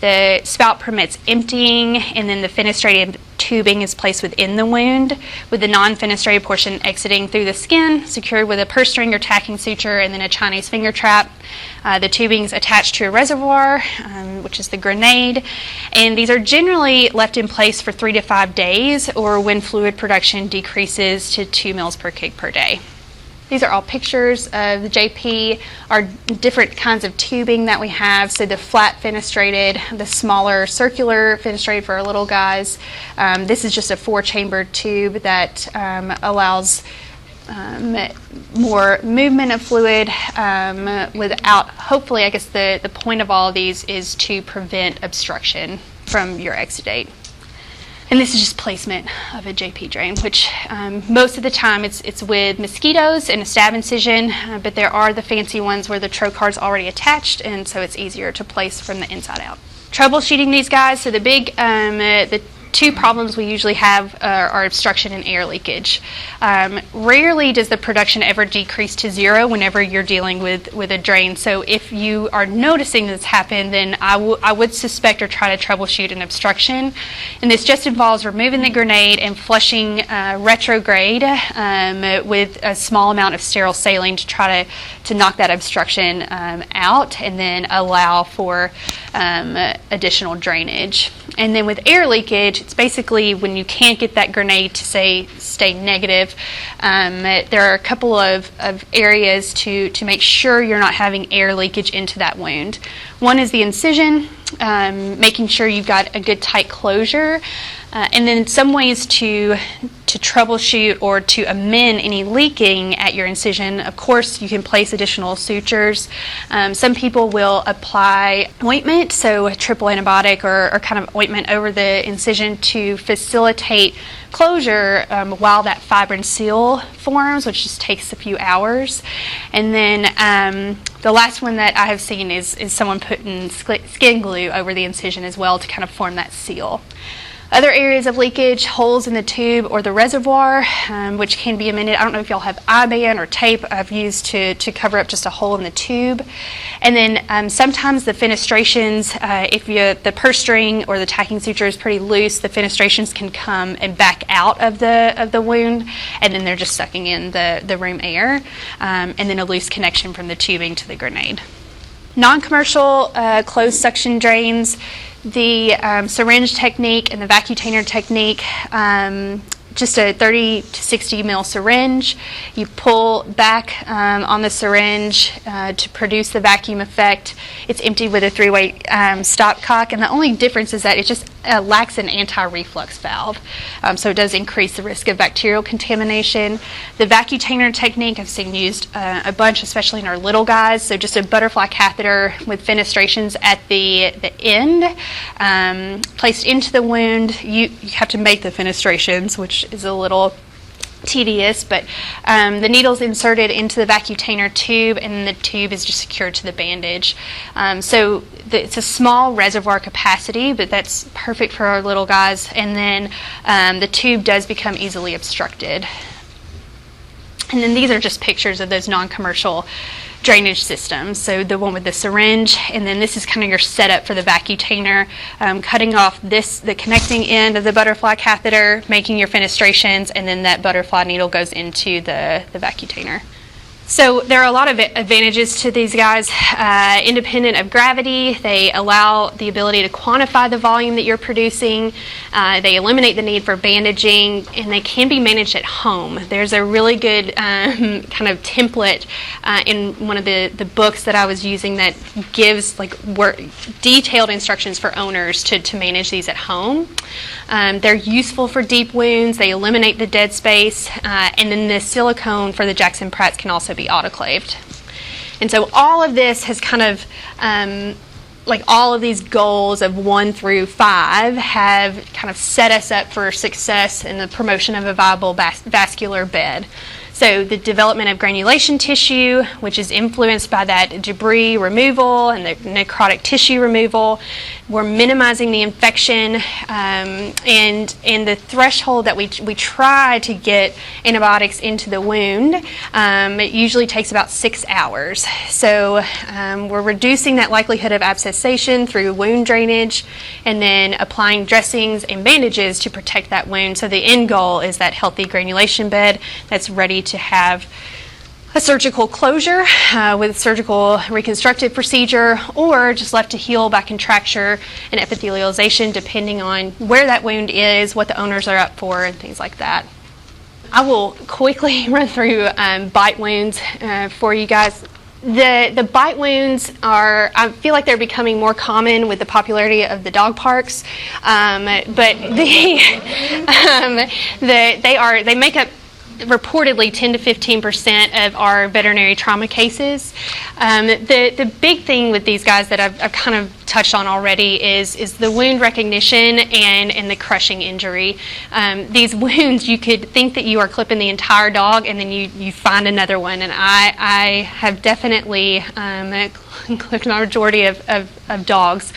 Speaker 1: The spout permits emptying, and then the fenestrated tubing is placed within the wound, with the non-fenestrated portion exiting through the skin, secured with a purse string or tacking suture, and then a Chinese finger trap. The tubing is attached to a reservoir, which is the grenade, and these are generally left in place for 3 to 5 days, or when fluid production decreases to 2 mL per kg per day. These are all pictures of the JP, our different kinds of tubing that we have. So the flat fenestrated, the smaller circular fenestrated for our little guys. This is just a 4-chambered tube that allows more movement of fluid without, hopefully, I guess the point of all of these is to prevent obstruction from your exudate. And this is just placement of a JP drain, which most of the time it's with mosquitoes and a stab incision, but there are the fancy ones where the trochar's already attached, and so it's easier to place from the inside out. Troubleshooting these guys, so the two problems we usually have are obstruction and air leakage. Rarely does the production ever decrease to 0 whenever you're dealing with a drain. So if you are noticing this happen, then I would suspect or try to troubleshoot an obstruction. And this just involves removing the grenade and flushing retrograde with a small amount of sterile saline to try to knock that obstruction out, and then allow for additional drainage. And then with air leakage, it's basically when you can't get that grenade to stay negative. There are a couple of areas to make sure you're not having air leakage into that wound. One is the incision, making sure you've got a good tight closure, and then some ways to troubleshoot or to amend any leaking at your incision. Of course, you can place additional sutures. Some people will apply ointment, so a triple antibiotic or kind of ointment over the incision to facilitate closure while that fibrin seal forms, which just takes a few hours. And then the last one that I have seen is someone putting skin glue over the incision as well to kind of form that seal. Other areas of leakage, holes in the tube or the reservoir, which can be amended. I don't know if y'all have I-band or tape I've used to cover up just a hole in the tube. And then sometimes the fenestrations, if the purse string or the tacking suture is pretty loose, the fenestrations can come and back out of the wound, and then they're just sucking in the room air, and then a loose connection from the tubing to the grenade. Non-commercial closed suction drains, the syringe technique and the vacutainer technique, just a 30 to 60 ml syringe. You pull back on the syringe to produce the vacuum effect. It's emptied with a 3-way stopcock, and the only difference is that it just lacks an anti-reflux valve, so it does increase the risk of bacterial contamination. The vacutainer technique I've seen used a bunch, especially in our little guys, so just a butterfly catheter with fenestrations at the end, placed into the wound. You have to make the fenestrations, which is a little tedious, but the needle's inserted into the vacutainer tube, and the tube is just secured to the bandage. So it's a small reservoir capacity, but that's perfect for our little guys, and then the tube does become easily obstructed. And then these are just pictures of those non-commercial drainage systems. So the one with the syringe, and then this is kind of your setup for the vacutainer, cutting off the connecting end of the butterfly catheter, making your fenestrations, and then that butterfly needle goes into the vacutainer. So there are a lot of advantages to these guys. Independent of gravity, they allow the ability to quantify the volume that you're producing. They eliminate the need for bandaging, and they can be managed at home. There's a really good kind of template in one of the books that I was using that gives detailed instructions for owners to manage these at home. They're useful for deep wounds. They eliminate the dead space, and then the silicone for the Jackson Pratts can also be autoclaved. And so all of this has kind of all of these goals of 1 through 5 have kind of set us up for success in the promotion of a viable vascular bed. So the development of granulation tissue, which is influenced by that debris removal and the necrotic tissue removal. We're minimizing the infection, and the threshold that we try to get antibiotics into the wound, it usually takes about 6 hours. So we're reducing that likelihood of abscessation through wound drainage, and then applying dressings and bandages to protect that wound. So the end goal is that healthy granulation bed that's ready to have a surgical closure with surgical reconstructive procedure, or just left to heal by contracture and epithelialization, depending on where that wound is, what the owners are up for, and things like that. I will quickly run through bite wounds for you guys. The bite wounds I feel like they're becoming more common with the popularity of the dog parks, but they make up reportedly 10 to 15% of our veterinary trauma cases. The big thing with these guys that I've kind of touched on already is the wound recognition and the crushing injury. These wounds, you could think that you are clipping the entire dog, and then you find another one, and I have definitely clipped my majority of dogs.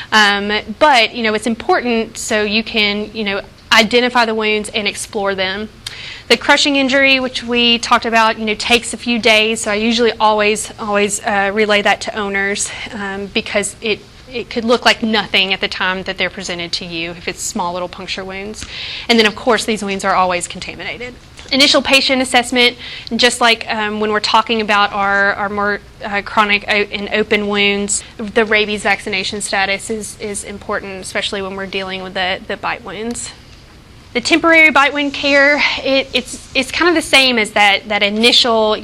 Speaker 1: But it's important so you can identify the wounds and explore them. The crushing injury, which we talked about, takes a few days. So I usually always relay that to owners because it could look like nothing at the time that they're presented to you if it's small little puncture wounds. And then, of course, these wounds are always contaminated. Initial patient assessment, just like when we're talking about our more chronic and open wounds, the rabies vaccination status is important, especially when we're dealing with the bite wounds. The temporary bite wound care, it's kind of the same as that initial,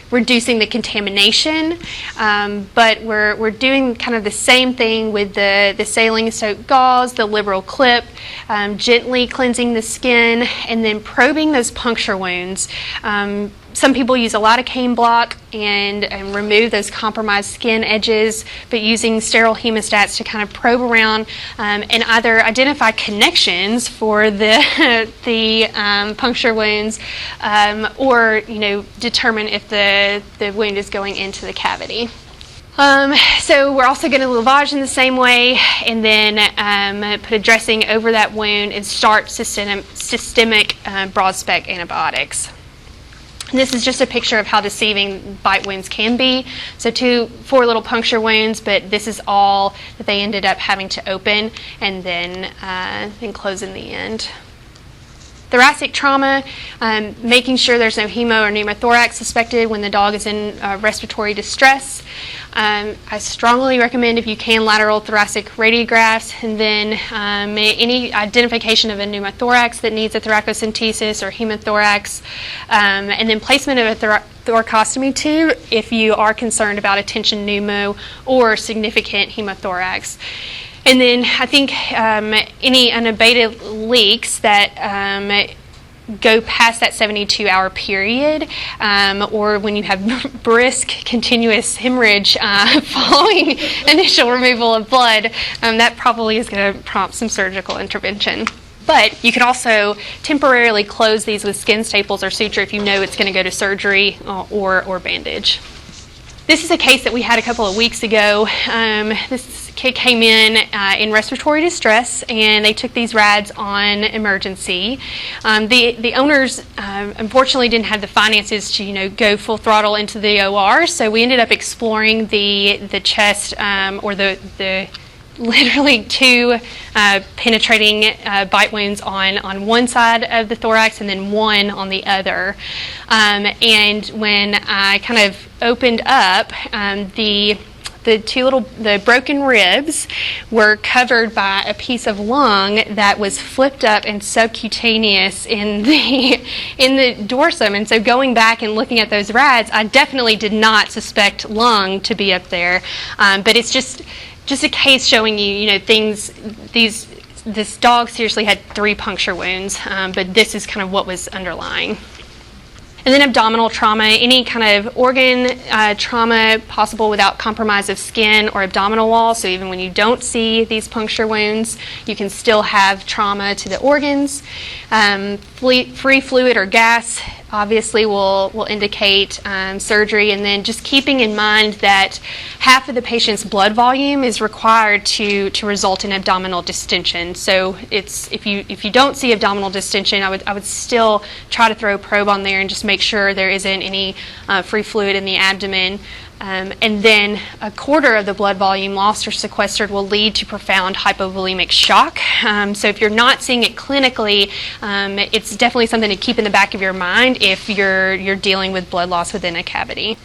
Speaker 1: reducing the contamination, but we're doing kind of the same thing with the saline soap gauze, the liberal clip, gently cleansing the skin, and then probing those puncture wounds. Some people use a lidocaine block and remove those compromised skin edges, but using sterile hemostats to kind of probe around and either identify connections for the puncture wounds or determine if the wound is going into the cavity. So we're also going to lavage in the same way, and then put a dressing over that wound and start systemic broad-spec antibiotics. And this is just a picture of how deceiving bite wounds can be. So 4 little puncture wounds, but this is all that they ended up having to open and then close in the end. Thoracic trauma, making sure there's no hemo or pneumothorax suspected when the dog is in respiratory distress. I strongly recommend, if you can, lateral thoracic radiographs, and then any identification of a pneumothorax that needs a thoracocentesis or hemothorax, and then placement of a thoracostomy tube if you are concerned about a tension pneumo or significant hemothorax. And then I think any unabated leaks that go past that 72-hour period, or when you have brisk, continuous hemorrhage following initial removal of blood, that probably is going to prompt some surgical intervention. But you can also temporarily close these with skin staples or suture if you know it's going to go to surgery or bandage. This is a case that we had a couple of weeks ago. This kid came in respiratory distress, and they took these rads on emergency. The owners unfortunately didn't have the finances to go full throttle into the OR, so we ended up exploring the chest or the literally two penetrating bite wounds on one side of the thorax and then one on the other. And when I kind of opened up, the broken ribs were covered by a piece of lung that was flipped up and subcutaneous in the dorsum. And so going back and looking at those rads, I definitely did not suspect lung to be up there. But it's just a case showing you, this dog seriously had 3 puncture wounds, but this is kind of what was underlying. And then abdominal trauma, any kind of organ trauma possible without compromise of skin or abdominal wall. So even when you don't see these puncture wounds, you can still have trauma to the organs. Free fluid or gas obviously will indicate surgery, and then just keeping in mind that half of the patient's blood volume is required to result in abdominal distension. So if you don't see abdominal distension, I would still try to throw a probe on there and just make sure there isn't any free fluid in the abdomen. And then a quarter of the blood volume lost or sequestered will lead to profound hypovolemic shock. So if you're not seeing it clinically, it's definitely something to keep in the back of your mind if you're dealing with blood loss within a cavity.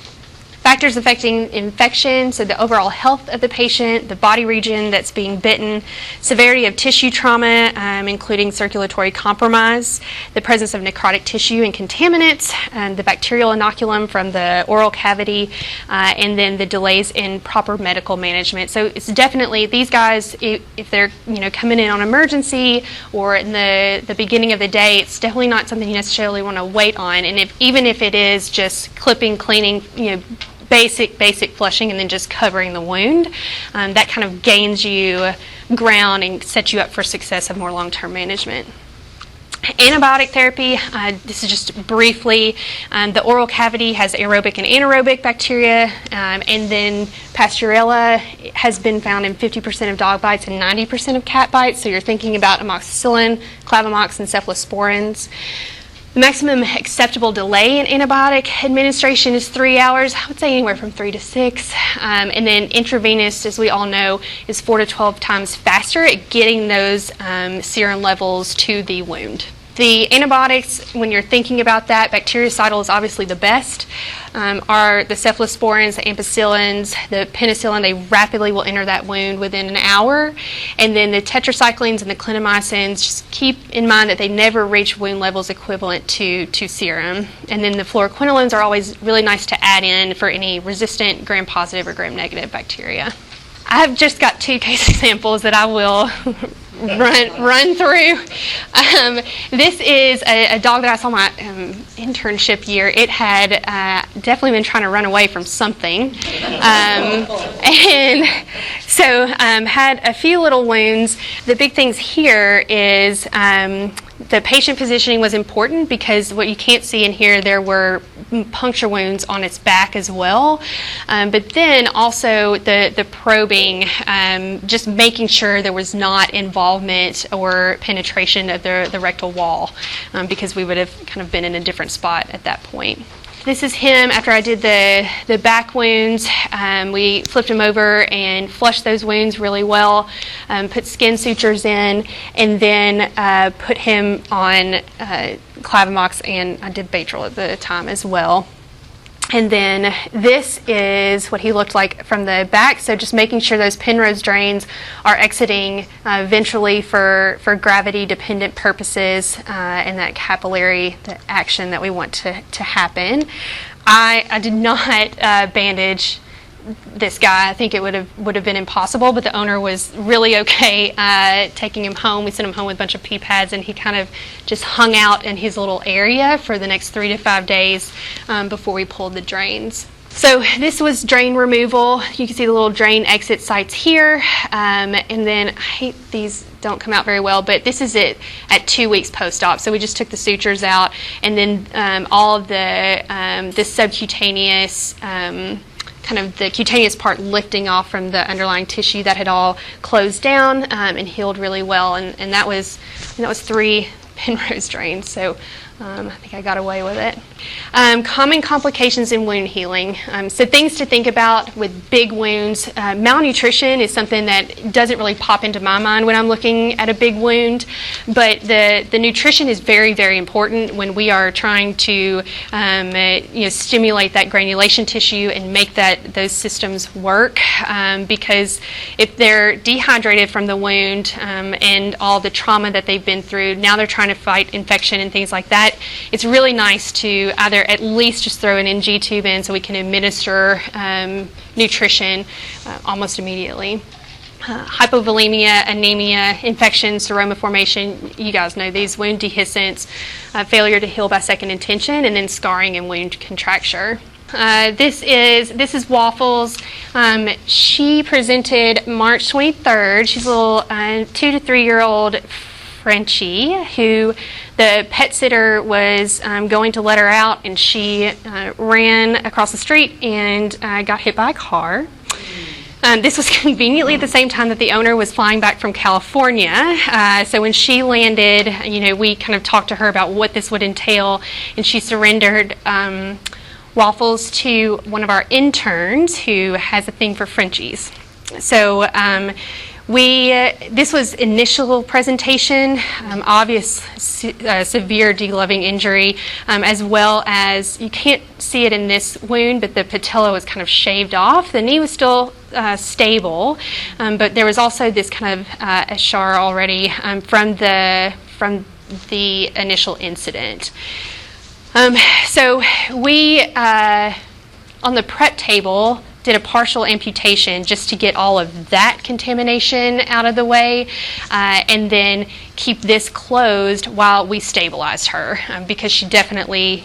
Speaker 1: Factors affecting infection, so the overall health of the patient, the body region that's being bitten, severity of tissue trauma, including circulatory compromise, the presence of necrotic tissue and contaminants, and the bacterial inoculum from the oral cavity, and then the delays in proper medical management. So it's definitely, these guys, if they're coming in on emergency or in the beginning of the day, it's definitely not something you necessarily want to wait on. And even if it is just clipping, cleaning, basic flushing and then just covering the wound, that kind of gains you ground and sets you up for success of more long-term management. Antibiotic therapy, this is just briefly, the oral cavity has aerobic and anaerobic bacteria, and then Pasteurella has been found in 50% of dog bites and 90% of cat bites, so you're thinking about amoxicillin, clavamox, and cephalosporins. The maximum acceptable delay in antibiotic administration is 3 hours. I would say anywhere from 3 to 6. And then intravenous, as we all know, is 4 to 12 times faster at getting those serum levels to the wound. The antibiotics, when you're thinking about that, bactericidal is obviously the best, are the cephalosporins, the ampicillins, the penicillin. They rapidly will enter that wound within an hour. And then the tetracyclines and the clindamycins, just keep in mind that they never reach wound levels equivalent to serum. And then the fluoroquinolones are always really nice to add in for any resistant gram-positive or gram-negative bacteria. I've just got 2 case examples that I will run through. This is a dog that I saw my internship year. It had definitely been trying to run away from something, and so had a few little wounds. The big things here is the patient positioning was important, because what you can't see in here, there were puncture wounds on its back as well, but then also the probing, just making sure there was not involvement or penetration of the rectal wall, because we would have kind of been in a different spot at that point. This is him after I did the back wounds. We flipped him over and flushed those wounds really well, put skin sutures in, and then put him on clavamox, and I did Baytril at the time as well. And then this is what he looked like from the back, so just making sure those Penrose drains are exiting ventrally for gravity-dependent purposes, and that capillary action that we want to happen. I did not bandage this guy. I think it would have been impossible, but the owner was really okay taking him home. We sent him home with a bunch of pee pads, and he kind of just hung out in his little area for the next 3 to 5 days before we pulled the drains. So this was drain removal. You can see the little drain exit sites here, and then I hate these don't come out very well, but this is it at 2 weeks post-op. So we just took the sutures out, and then all of the subcutaneous kind of the cutaneous part lifting off from the underlying tissue that had all closed down and healed really well, and that was 3 Penrose drains. So I think I got away with it. Common complications in wound healing. So things to think about with big wounds. Malnutrition is something that doesn't really pop into my mind when I'm looking at a big wound, but the nutrition is very, very important when we are trying to stimulate that granulation tissue and make those systems work, because if they're dehydrated from the wound and all the trauma that they've been through, now they're trying to fight infection and things like that. It's really nice to either at least just throw an NG tube in so we can administer nutrition almost immediately. Hypovolemia, anemia, infection, seroma formation, you guys know these, wound dehiscence, failure to heal by second intention, and then scarring and wound contracture. This is Waffles. She presented March 23rd. She's a little 2 to 3 year old Frenchie who the pet sitter was going to let her out, and she ran across the street and got hit by a car. This was conveniently at the same time that the owner was flying back from California. So when she landed, we kind of talked to her about what this would entail, and she surrendered Waffles to one of our interns who has a thing for Frenchies. So this was initial presentation, obvious severe degloving injury, as well as, you can't see it in this wound, but the patella was kind of shaved off. The knee was still stable, but there was also this kind of eschar already from the initial incident. So we, on the prep table, did a partial amputation just to get all of that contamination out of the way, and then keep this closed while we stabilized her, because she definitely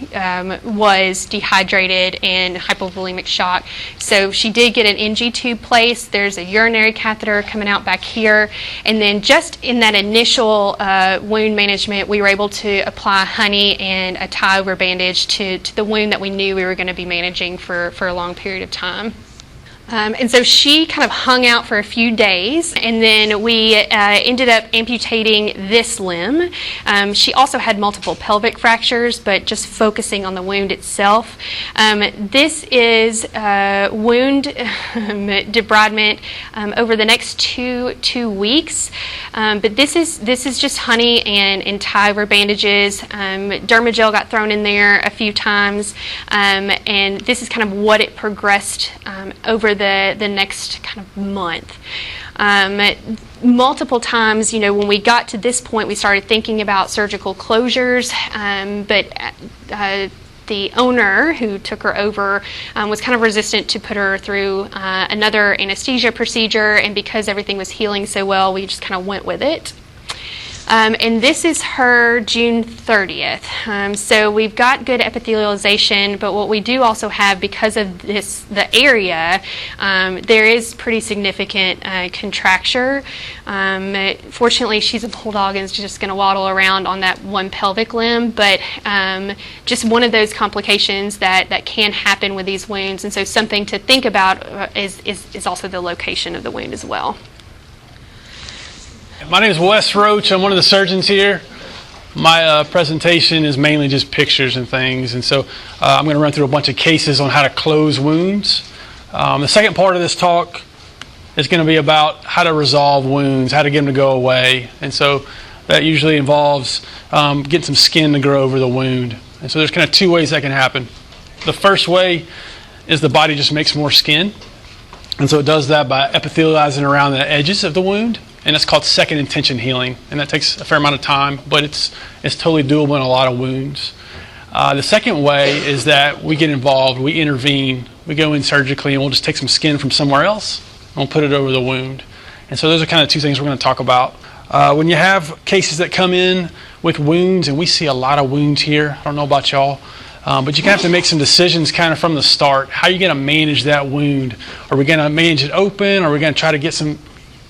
Speaker 1: was dehydrated and hypovolemic shock. So she did get an NG tube placed. There's a urinary catheter coming out back here, and then just in that initial wound management, we were able to apply honey and a tie-over bandage to the wound that we knew we were going to be managing for a long period of time. And so she kind of hung out for a few days, and then we ended up amputating this limb. She also had multiple pelvic fractures, but just focusing on the wound itself. This is wound debridement over the next two weeks. But this is just honey and tie-over bandages. Derma gel got thrown in there a few times, and this is kind of what it progressed over the next kind of month. Multiple times, when we got to this point, we started thinking about surgical closures, but the owner who took her over was kind of resistant to put her through another anesthesia procedure, and because everything was healing so well, we just kind of went with it. And this is her June 30th. So we've got good epithelialization, but what we do also have, because of the area, there is pretty significant contracture. Fortunately, she's a bulldog and is just going to waddle around on that one pelvic limb, but just one of those complications that can happen with these wounds. And so something to think about is also the location of the wound as well.
Speaker 2: My name is Wes Roach. I'm one of the surgeons here. My presentation is mainly just pictures and things, and so I'm going to run through a bunch of cases on how to close wounds. The second part of this talk is going to be about how to resolve wounds, how to get them to go away, and so that usually involves getting some skin to grow over the wound. And so there's kind of 2 ways that can happen. The first way is the body just makes more skin, and so it does that by epithelializing around the edges of the wound. And it's called second intention healing, and that takes a fair amount of time, but it's totally doable in a lot of wounds. The second way is that we get involved, we intervene, we go in surgically, and we'll just take some skin from somewhere else and we'll put it over the wound. And so those are kind of two things we're going to talk about. When you have cases that come in with wounds, and we see a lot of wounds here, I don't know about y'all, but you have to make some decisions kind of from the start. How are you going to manage that wound? Are we going to manage it open? Are we going to try to get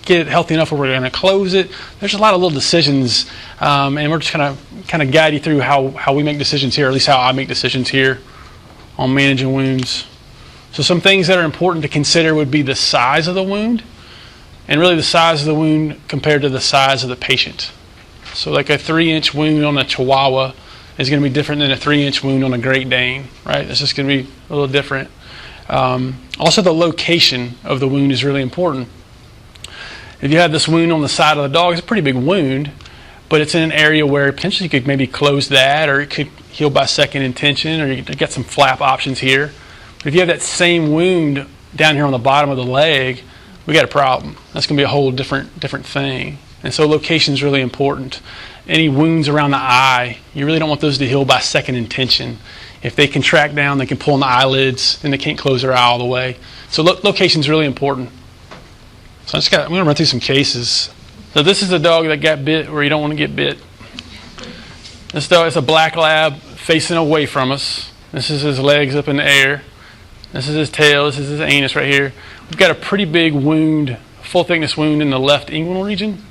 Speaker 2: it healthy enough where we're going to close it? There's a lot of little decisions, and we're just going to kind of guide you through how we make decisions here, or at least how I make decisions here on managing wounds. So some things that are important to consider would be the size of the wound, and really the size of the wound compared to the size of the patient. So like a 3-inch wound on a Chihuahua is going to be different than a 3-inch wound on a Great Dane, right? It's just going to be a little different. Also, the location of the wound is really important. If you have this wound on the side of the dog, it's a pretty big wound, but it's in an area where potentially you could maybe close that, or it could heal by second intention, or you could get some flap options here. But if you have that same wound down here on the bottom of the leg, we got a problem. That's going to be a whole different thing. And so location is really important. Any wounds around the eye, you really don't want those to heal by second intention. If they contract down, they can pull on the eyelids, and they can't close their eye all the way. So location is really important. So I'm going to run through some cases. So this is a dog that got bit where you don't want to get bit. This dog is a black lab facing away from us. This is his legs up in the air. This is his tail. This is his anus right here. We've got a pretty big wound, full thickness wound in the left inguinal region.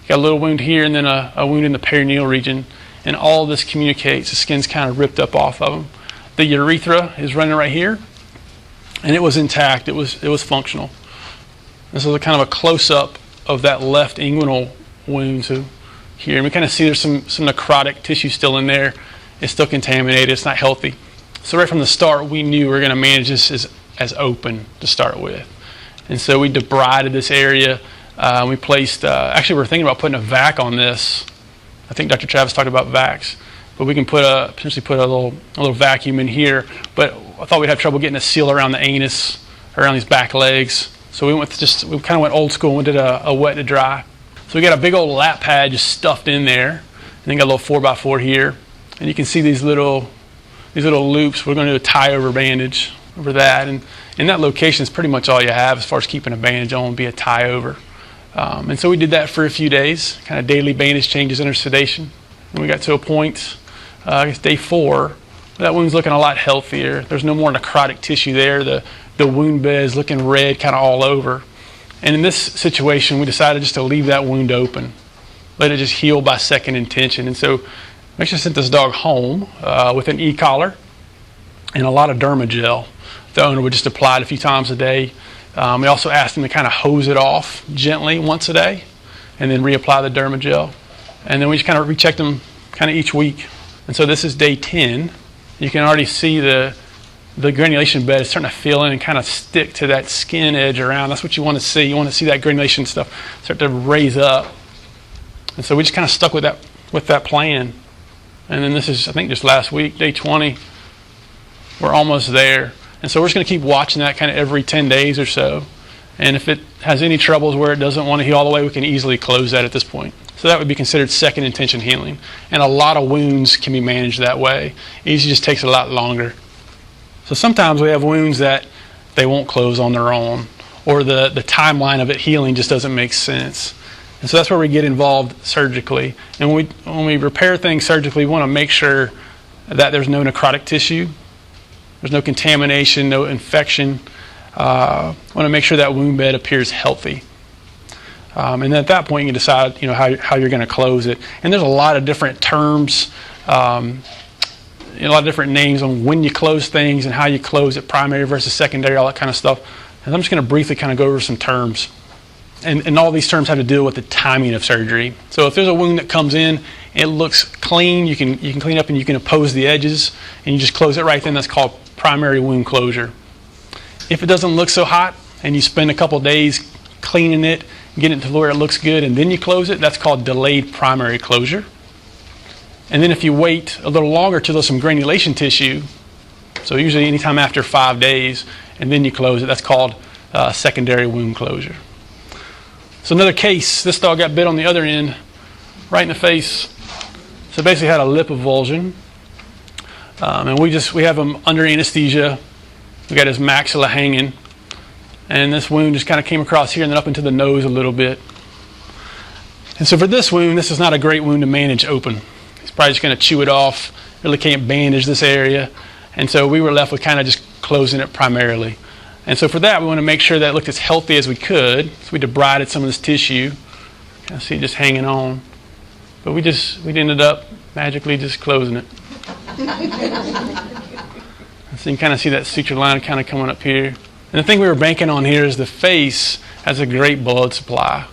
Speaker 2: Got a little wound here, and then a wound in the perineal region. And all this communicates. The skin's kind of ripped up off of them. The urethra is running right here, and it was intact. It was functional. This is a kind of a close-up of that left inguinal wound. So here, and we kind of see there's some necrotic tissue still in there. It's still contaminated. It's not healthy. So right from the start, we knew we were going to manage this as open to start with. And so we debrided this area. We placed, actually we're thinking about putting a vac on this. I think Dr. Travis talked about vacs, but we can potentially put a little vacuum in here. But I thought we'd have trouble getting a seal around the anus, around these back legs. So we kind of went old school and did a wet to dry. So we got a big old lap pad just stuffed in there, and then got a little 4x4 here. And you can see these little loops. We're going to do a tie-over bandage over that. And in that location is pretty much all you have as far as keeping a bandage on, be a tie-over. And so we did that for a few days, kind of daily bandage changes under sedation. And we got to a point, I guess day 4, that wound's looking a lot healthier. There's no more necrotic tissue there. The wound bed is looking red kind of all over. And in this situation, we decided just to leave that wound open, let it just heal by second intention. And so we actually sent this dog home with an e-collar and a lot of Derma gel. The owner would just apply it a few times a day. We also asked him to kind of hose it off gently once a day and then reapply the Derma gel. And then we just kind of rechecked him kind of each week. And so this is day 10. You can already see the granulation bed is starting to fill in and kind of stick to that skin edge around. That's what you want to see. You want to see that granulation stuff start to raise up. And so we just kind of stuck with that plan. And then this is, I think, just last week, day 20. We're almost there. And so we're just going to keep watching that kind of every 10 days or so. And if it has any troubles where it doesn't want to heal all the way, we can easily close that at this point. So that would be considered second intention healing. And a lot of wounds can be managed that way. It usually just takes a lot longer. So sometimes we have wounds that they won't close on their own, or the timeline of it healing just doesn't make sense. And so that's where we get involved surgically. And when we repair things surgically, we want to make sure that there's no necrotic tissue, there's no contamination, no infection. We want to make sure that wound bed appears healthy. And then at that point, you can decide, how you're going to close it. And there's a lot of different terms, a lot of different names on when you close things and how you close it, primary versus secondary, all that kind of stuff. And I'm just going to briefly kind of go over some terms. And all these terms have to do with the timing of surgery. So if there's a wound that comes in, it looks clean, you can clean up and you can oppose the edges, and you just close it right then. That's called primary wound closure. If it doesn't look so hot and you spend a couple days cleaning it, getting it to where it looks good, and then you close it, that's called delayed primary closure. And then if you wait a little longer till there's some granulation tissue, so usually anytime after 5 days, and then you close it, that's called secondary wound closure. So another case, this dog got bit on the other end, right in the face. So basically had a lip avulsion. And we have him under anesthesia. We got his maxilla hanging. And this wound just kind of came across here and then up into the nose a little bit. And so for this wound, this is not a great wound to manage open. He's probably just going to chew it off. Really can't bandage this area. And so we were left with kind of just closing it primarily. And so for that, we want to make sure that it looked as healthy as we could. So we debrided some of this tissue. Kind of see it just hanging on. But we ended up magically just closing it. So you can kind of see that suture line kind of coming up here. And the thing we were banking on here is the face has a great blood supply.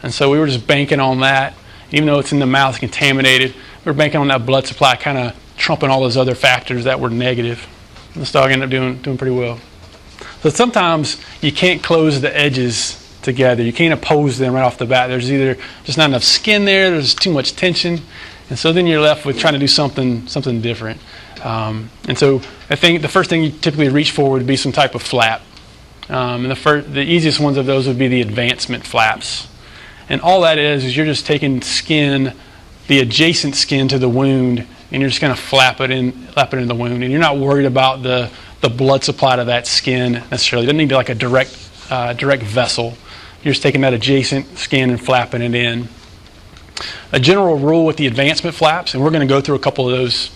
Speaker 2: And so we were just banking on that. Even though it's in the mouth, contaminated, we were banking on that blood supply kind of trumping all those other factors that were negative. And this dog ended up doing pretty well. So sometimes you can't close the edges together. You can't oppose them right off the bat. There's either just not enough skin there, there's too much tension. And so then you're left with trying to do something different. And so I think the first thing you typically reach for would be some type of flap. And the easiest ones of those would be the advancement flaps. And all that is you're just taking skin, the adjacent skin to the wound, and you're just going to flap it in the wound. And you're not worried about the blood supply to that skin necessarily. It doesn't need like a direct vessel. You're just taking that adjacent skin and flapping it in. A general rule with the advancement flaps, and we're going to go through a couple of those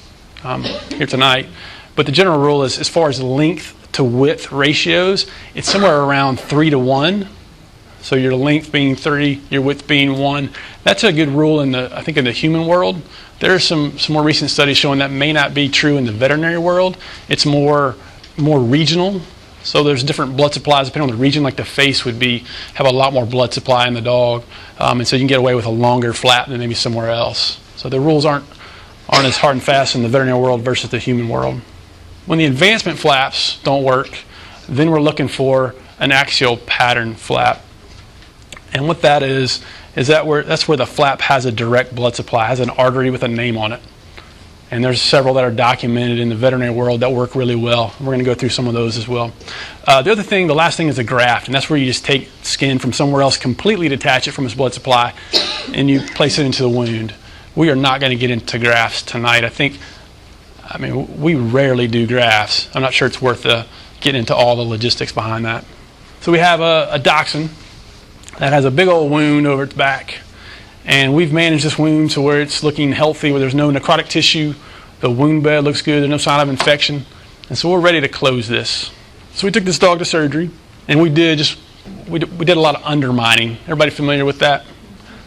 Speaker 2: here tonight, but the general rule is as far as length to width ratios, it's somewhere around 3-to-1. So your length being 3, your width being 1. That's a good rule I think in the human world. There are some more recent studies showing that may not be true in the veterinary world. It's more regional. So there's different blood supplies depending on the region. Like the face have a lot more blood supply in the dog, and so you can get away with a longer flap than maybe somewhere else. So the rules aren't as hard and fast in the veterinary world versus the human world. When the advancement flaps don't work, then we're looking for an axial pattern flap. And what that is that's where the flap has a direct blood supply, has an artery with a name on it. And there's several that are documented in the veterinary world that work really well. We're going to go through some of those as well. The last thing is a graft, and that's where you just take skin from somewhere else, completely detach it from its blood supply, and you place it into the wound. We are not going to get into grafts tonight. We rarely do grafts. I'm not sure it's worth getting into all the logistics behind that. So we have a dachshund that has a big old wound over its back. And we've managed this wound to where it's looking healthy, where there's no necrotic tissue. The wound bed looks good. There's no sign of infection. And so we're ready to close this. So we took this dog to surgery, and we did a lot of undermining. Everybody familiar with that?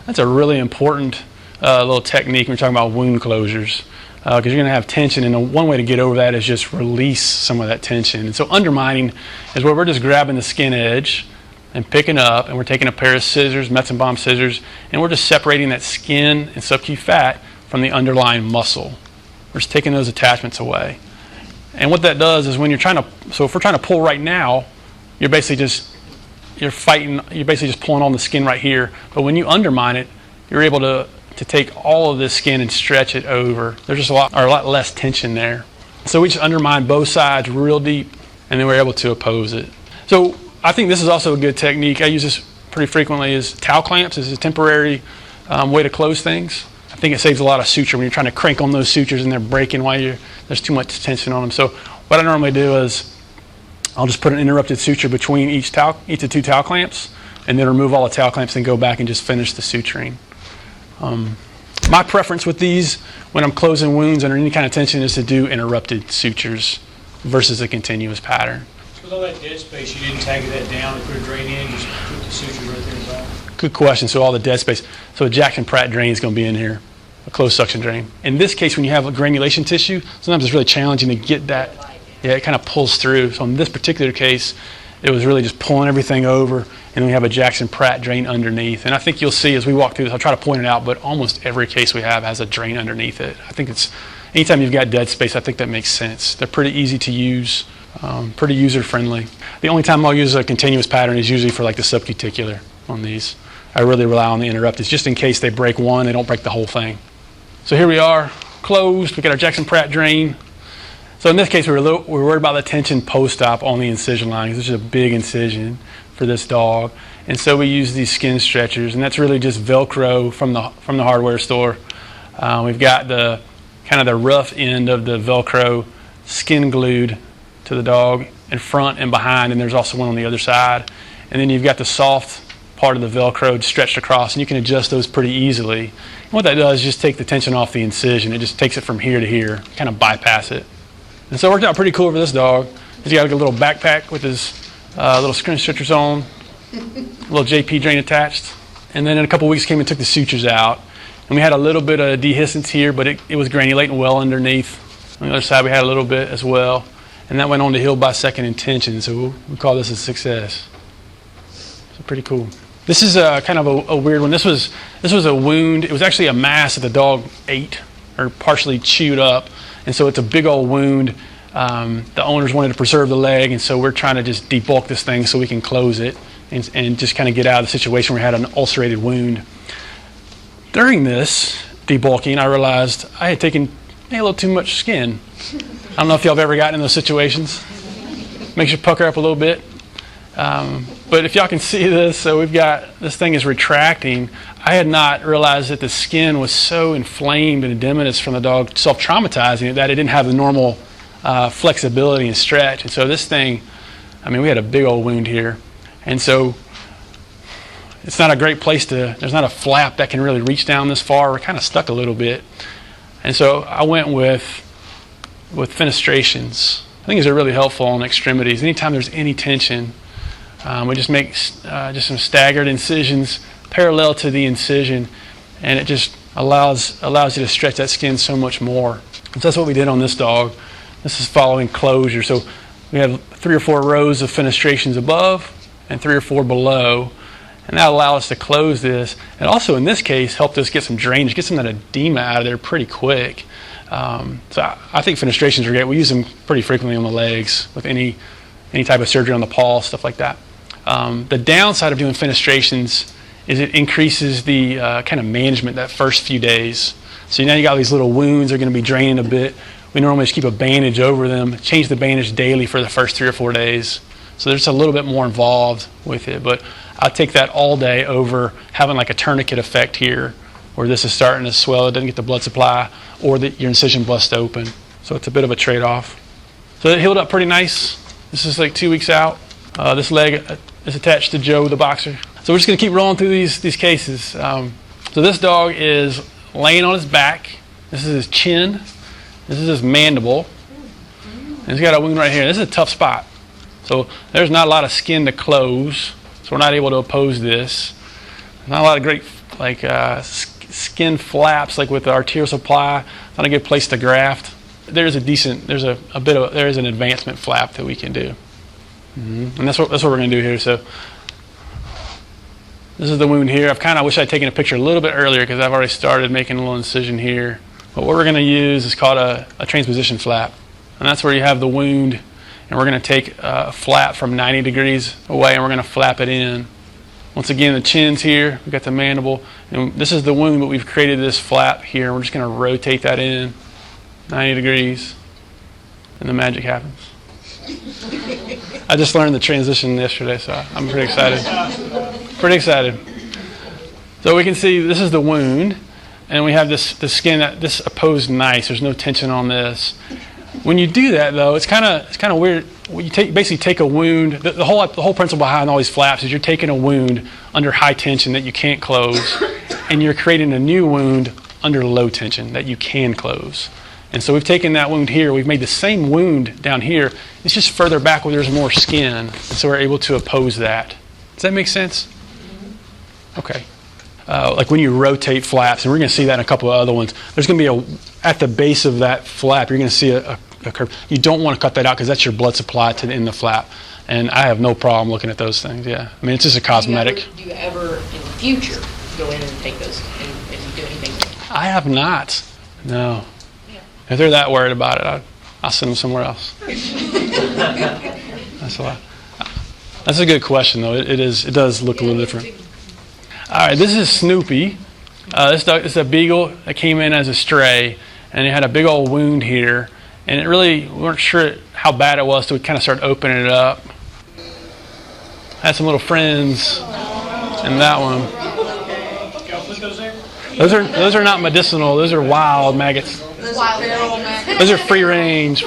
Speaker 2: That's a really important little technique when we're talking about wound closures, because you're going to have tension, and one way to get over that is just release some of that tension. And so undermining is where we're just grabbing the skin edge and picking up, and we're taking a pair of scissors, Metzenbaum scissors, and we're just separating that skin and subcutaneous fat from the underlying muscle. We're just taking those attachments away. And what that does is if we're trying to pull right now, you're basically just pulling on the skin right here. But when you undermine it, you're able to take all of this skin and stretch it over. There's just a lot less tension there. So we just undermine both sides real deep, and then we're able to oppose it. So I think this is also a good technique. I use this pretty frequently is towel clamps as a temporary way to close things. I think it saves a lot of suture when you're trying to crank on those sutures and they're breaking while there's too much tension on them. So what I normally do is I'll just put an interrupted suture between each of the 2 towel clamps, and then remove all the towel clamps and go back and just finish the suturing. My preference with these when I'm closing wounds under any kind of tension is to do interrupted sutures versus a continuous pattern.
Speaker 3: With all that dead space, you didn't tag that down and put a drain in, just put the suture right there in the back?
Speaker 2: Good question. So all the dead space. So a Jackson Pratt drain is going to be in here, a closed suction drain. In this case, when you have a granulation tissue, sometimes it's really challenging to get that. Yeah, it kind of pulls through. So in this particular case, it was really just pulling everything over, and then we have a Jackson Pratt drain underneath. And I think you'll see as we walk through this, I'll try to point it out, but almost every case we have has a drain underneath it. I think anytime you've got dead space, I think that makes sense. They're pretty easy to use. Pretty user-friendly. The only time I'll use a continuous pattern is usually for like the subcuticular on these. I really rely on the interrupteds just in case they break one, they don't break the whole thing. So here we are, closed. We got our Jackson Pratt drain. So in this case, we're worried about the tension post-op on the incision line. This is a big incision for this dog. And so we use these skin stretchers, and that's really just Velcro from the hardware store. We've got the kind of the rough end of the Velcro skin glued to the dog in front and behind, and there's also one on the other side. And then you've got the soft part of the Velcro stretched across, and you can adjust those pretty easily. And what that does is just take the tension off the incision. It just takes it from here to here, kind of bypass it. And so it worked out pretty cool for this dog. He's got like a little backpack with his little skin stretchers on, a little JP drain attached. And then in a couple weeks came and took the sutures out. And we had a little bit of dehiscence here, but it was granulating well underneath. On the other side we had a little bit as well. And that went on to heal by second intention, so we call this a success. So pretty cool. This is kind of a weird one. This was a wound. It was actually a mass that the dog ate or partially chewed up. And so it's a big old wound. The owners wanted to preserve the leg, and so we're trying to just debulk this thing so we can close it and just kind of get out of the situation where we had an ulcerated wound. During this debulking, I realized I had taken a little too much skin. I don't know if y'all have ever gotten in those situations. Makes you pucker up a little bit. But if y'all can see this, so we've got, this thing is retracting. I had not realized that the skin was so inflamed and edematous from the dog self-traumatizing it that it didn't have the normal flexibility and stretch. And so this thing, I mean, we had a big old wound here. And so it's not a great place to, there's not a flap that can really reach down this far. We're kind of stuck a little bit. And so I went with fenestrations. I think these are really helpful on extremities. Anytime there's any tension, we just make just some staggered incisions parallel to the incision, and it just allows you to stretch that skin so much more. So that's what we did on this dog. This is following closure. So we have 3 or 4 rows of fenestrations above and 3 or 4 below, and that allowed us to close this. And also in this case helped us get some drainage, get some of that edema out of there pretty quick. So I think fenestrations are great. We use them pretty frequently on the legs with any type of surgery on the paw, stuff like that. The downside of doing fenestrations is it increases the kind of management that first few days. So now you got these little wounds, they're going to be draining a bit. We normally just keep a bandage over them, change the bandage daily for the first 3 or 4 days. So there's a little bit more involved with it, but I take that all day over having like a tourniquet effect here, where this is starting to swell, it doesn't get the blood supply, or that your incision busts open. So it's a bit of a trade-off. So it healed up pretty nice. This is like 2 weeks out. This leg is attached to Joe, the boxer. So we're just going to keep rolling through these cases. So this dog is laying on his back. This is his chin. This is his mandible. And he's got a wound right here. This is a tough spot. So there's not a lot of skin to close, so we're not able to oppose this. Not a lot of great skin flaps like with the arterial supply. Not a good place to graft. There's an advancement flap that we can do. And that's what we're going to do here. So this is the wound here. I kind of wish I'd taken a picture a little bit earlier because I've already started making a little incision here. But what we're going to use is called a transposition flap. And that's where you have the wound, and we're going to take a flap from 90 degrees away and we're going to flap it in. Once again, the chin's here, we've got the mandible, and this is the wound, but we've created this flap here, and we're just going to rotate that in 90 degrees, and the magic happens. I just learned the transition yesterday, so I'm pretty excited. Pretty excited. So we can see this is the wound, and we have the skin this opposed nice. There's no tension on this. When you do that, though, it's kind of weird. You basically take a wound. The whole principle behind all these flaps is you're taking a wound under high tension that you can't close, and you're creating a new wound under low tension that you can close. And so we've taken that wound here. We've made the same wound down here. It's just further back where there's more skin, and so we're able to oppose that. Does that make sense? Okay. Like when you rotate flaps, and we're going to see that in a couple of other ones, there's going to be at the base of that flap, you're going to see a curve. You don't want to cut that out because that's your blood supply in the flap. And I have no problem looking at those things, yeah. I mean, it's just a cosmetic.
Speaker 4: Do you ever in the future go in and take those and do anything?
Speaker 2: I have not, no. Yeah. If they're that worried about it, I'll send them somewhere else. That's a good question, though. It does look a little different. All right, this is Snoopy. This is a beagle that came in as a stray, and it had a big old wound here, and we weren't sure how bad it was, so we kind of started opening it up. Had some little friends in that one. Those are not medicinal. Those are wild maggots. Those are free range.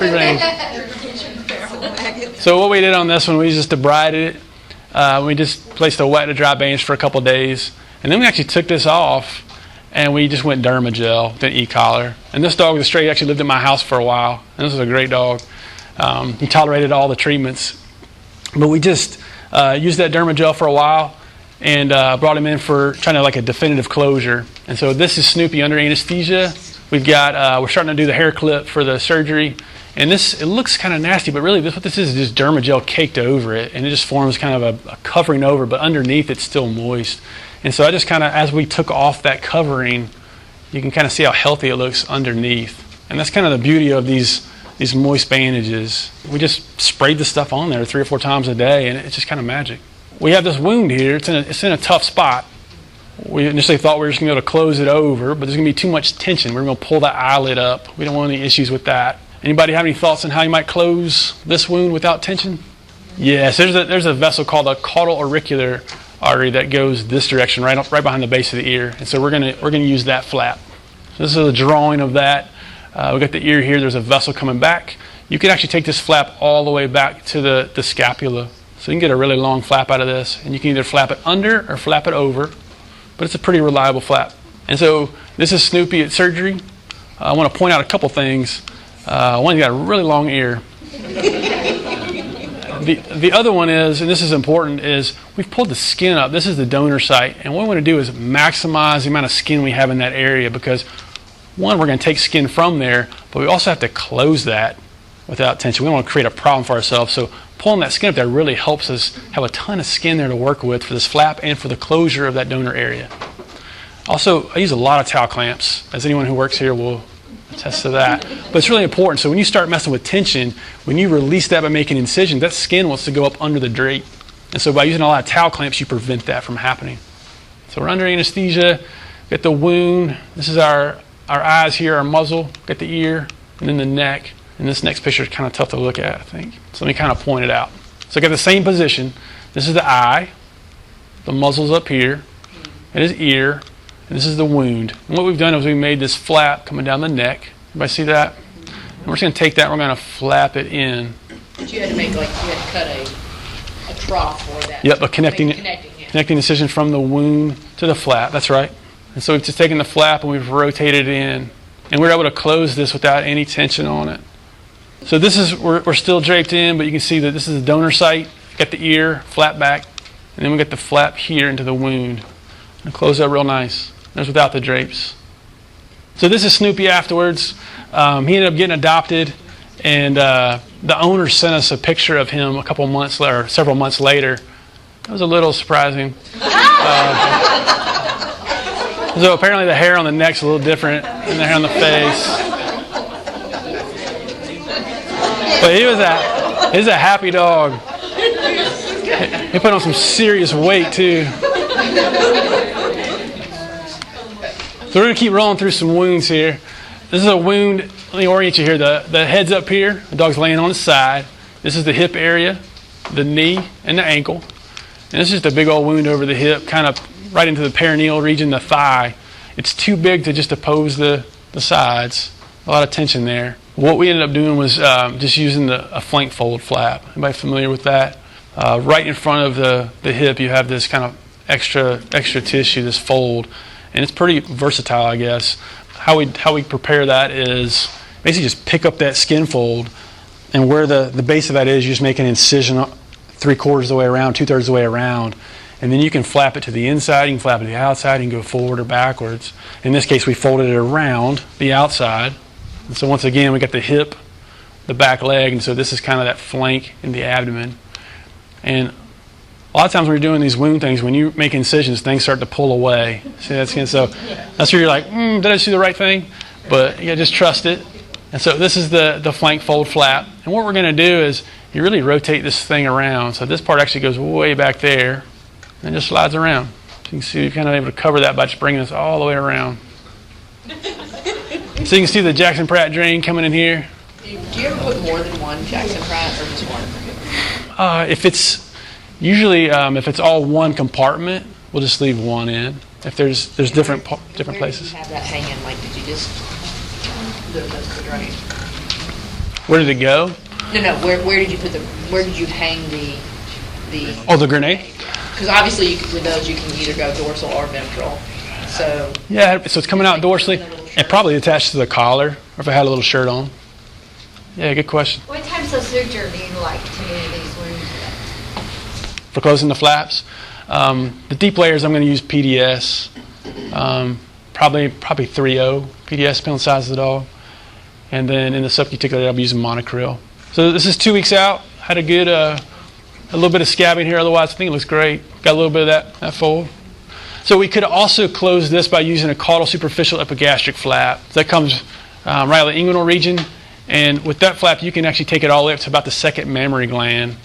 Speaker 2: So what we did on this one, we just debrided it. We just placed a wet to dry bandage for a couple days. And then we actually took this off and we just went Derma gel with an e-collar. And this dog, the stray, actually lived in my house for a while. And this was a great dog. He tolerated all the treatments. But we just used that Derma gel for a while and brought him in for trying to like a definitive closure. And so this is Snoopy under anesthesia. We've got, we're starting to do the hair clip for the surgery. And this, it looks kind of nasty, but really what this is just Derma gel caked over it. And it just forms kind of a covering over, but underneath it's still moist. And so I just kind of, as we took off that covering, you can kind of see how healthy it looks underneath. And that's kind of the beauty of these moist bandages. We just sprayed the stuff on there 3 or 4 times a day, and it's just kind of magic. We have this wound here. It's in a tough spot. We initially thought we were just going to be able to close it over, but there's going to be too much tension. We're going to pull that eyelid up. We don't want any issues with that. Anybody have any thoughts on how you might close this wound without tension? Yes, there's a vessel called a caudal auricular artery that goes this direction, right behind the base of the ear. And so we're gonna use that flap. So this is a drawing of that. We got the ear here. There's a vessel coming back. You can actually take this flap all the way back to the scapula. So you can get a really long flap out of this, and you can either flap it under or flap it over. But it's a pretty reliable flap. And so this is Snoopy at surgery. I want to point out a couple things. One, he's got a really long ear. The other one is, and this is important, is we've pulled the skin up. This is the donor site. And what we want to do is maximize the amount of skin we have in that area because, one, we're going to take skin from there, but we also have to close that without tension. We don't want to create a problem for ourselves. So pulling that skin up there really helps us have a ton of skin there to work with for this flap and for the closure of that donor area. Also, I use a lot of towel clamps, as anyone who works here will attest to that. But it's really important. So when you start messing with tension, when you release that by making incisions, that skin wants to go up under the drape. And so by using a lot of towel clamps, you prevent that from happening. So we're under anesthesia, get the wound. This is our eyes here, our muzzle, get the ear, and then the neck. And this next picture is kind of tough to look at, I think. So let me kind of point it out. So get the same position. This is the eye. The muzzle's up here. It is ear. And this is the wound. And what we've done is we made this flap coming down the neck. Everybody see that? And we're just going to take that and we're going to flap it in.
Speaker 4: But you had to make, like, you had to cut a trough for that.
Speaker 2: Yep, a connecting incision from the wound to the flap. That's right. And so we've just taken the flap and we've rotated it in. And we're able to close this without any tension on it. So this is, we're still draped in, but you can see that this is the donor site. Got the ear, flap back, and then we get the flap here into the wound. And close that real nice. There's without the drapes. So this is Snoopy afterwards. He ended up getting adopted, and the owner sent us a picture of him several months later. That was a little surprising. So apparently the hair on the neck's a little different than the hair on the face. But he was a happy dog. He put on some serious weight too. So we're going to keep rolling through some wounds here. This is a wound. Let me orient you here. The head's up here. The dog's laying on his side. This is the hip area, the knee, and the ankle. And this is just a big old wound over the hip, kind of right into the perineal region, the thigh. It's too big to just oppose the sides. A lot of tension there. What we ended up doing was just using a flank fold flap. Anybody familiar with that? Right in front of the hip, you have this kind of extra tissue, this fold. And it's pretty versatile, I guess. How we prepare that is basically just pick up that skin fold, and where the base of that is, you just make an incision 3/4 of the way around, 2/3 of the way around, and then you can flap it to the inside, you can flap it to the outside, you can go forward or backwards. In this case, we folded it around the outside. And so once again, we got the hip, the back leg, and so this is kind of that flank in the abdomen. And a lot of times when you're doing these wound things, when you make incisions, things start to pull away. See that skin? So that's where you're like, did I just do the right thing? But yeah, just trust it. And so this is the flank fold flap. And what we're going to do is you really rotate this thing around. So this part actually goes way back there and just slides around. So you can see we're kind of able to cover that by just bringing this all the way around. So you can see the Jackson Pratt drain coming in here.
Speaker 4: Do you ever put more than one Jackson Pratt or just one?
Speaker 2: If it's all one compartment, we'll just leave one in. If there's different places.
Speaker 4: You have that hanging, like, did you just the drain?
Speaker 2: Where did it go?
Speaker 4: No, where did you hang the
Speaker 2: Oh, the grenade?
Speaker 4: because obviously with those you can either go dorsal or ventral. So
Speaker 2: Yeah, so it's coming out dorsally and probably attached to the collar, or if it had a little shirt on. Yeah, good question.
Speaker 5: What types of suture do you like to do these wounds with?
Speaker 2: For closing the flaps, the deep layers I'm going to use PDS, probably 3.0 PDS, depending on the size of the dog. And then in the subcuticular, I'll be using monocryl. So this is 2 weeks out. Had a good, a little bit of scabbing here. Otherwise, I think it looks great. Got a little bit of that fold. So we could also close this by using a caudal superficial epigastric flap. That comes right out of the inguinal region. And with that flap, you can actually take it all the way up to about the second mammary gland.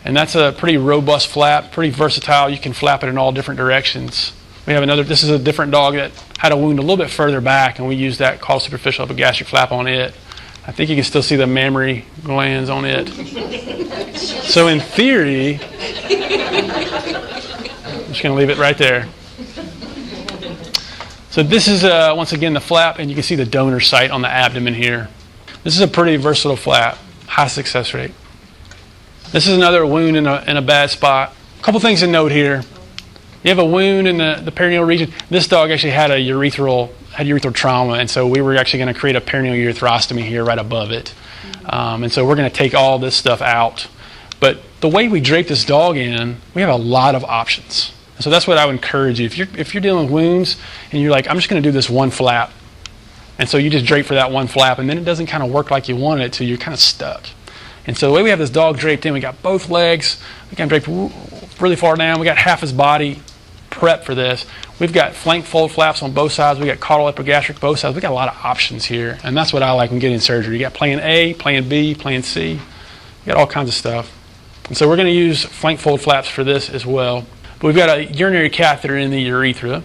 Speaker 2: And that's a pretty robust flap, pretty versatile. You can flap it in all different directions. We have another, this is a different dog that had a wound a little bit further back, and we used that caudal superficial epigastric flap on it. I think you can still see the mammary glands on it. So in theory, I'm just going to leave it right there. So this is, once again, the flap, and you can see the donor site on the abdomen here. This is a pretty versatile flap, high success rate. This is another wound in a bad spot. A couple things to note here. You have a wound in the perineal region. This dog actually had urethral trauma, and so we were actually going to create a perineal urethrostomy here right above it. And so we're going to take all this stuff out. But the way we drape this dog in, we have a lot of options. So that's what I would encourage you. If you're dealing with wounds and you're like, I'm just going to do this one flap, and so you just drape for that one flap, and then it doesn't kind of work like you wanted it to, you're kind of stuck. And so the way we have this dog draped in, we got both legs, we got him draped really far down, we got half his body prepped for this. We've got flank fold flaps on both sides, we got caudal epigastric both sides, we got a lot of options here, and that's what I like when getting surgery. You got plan A, plan B, plan C, you got all kinds of stuff. And so we're going to use flank fold flaps for this as well. But we've got a urinary catheter in the urethra,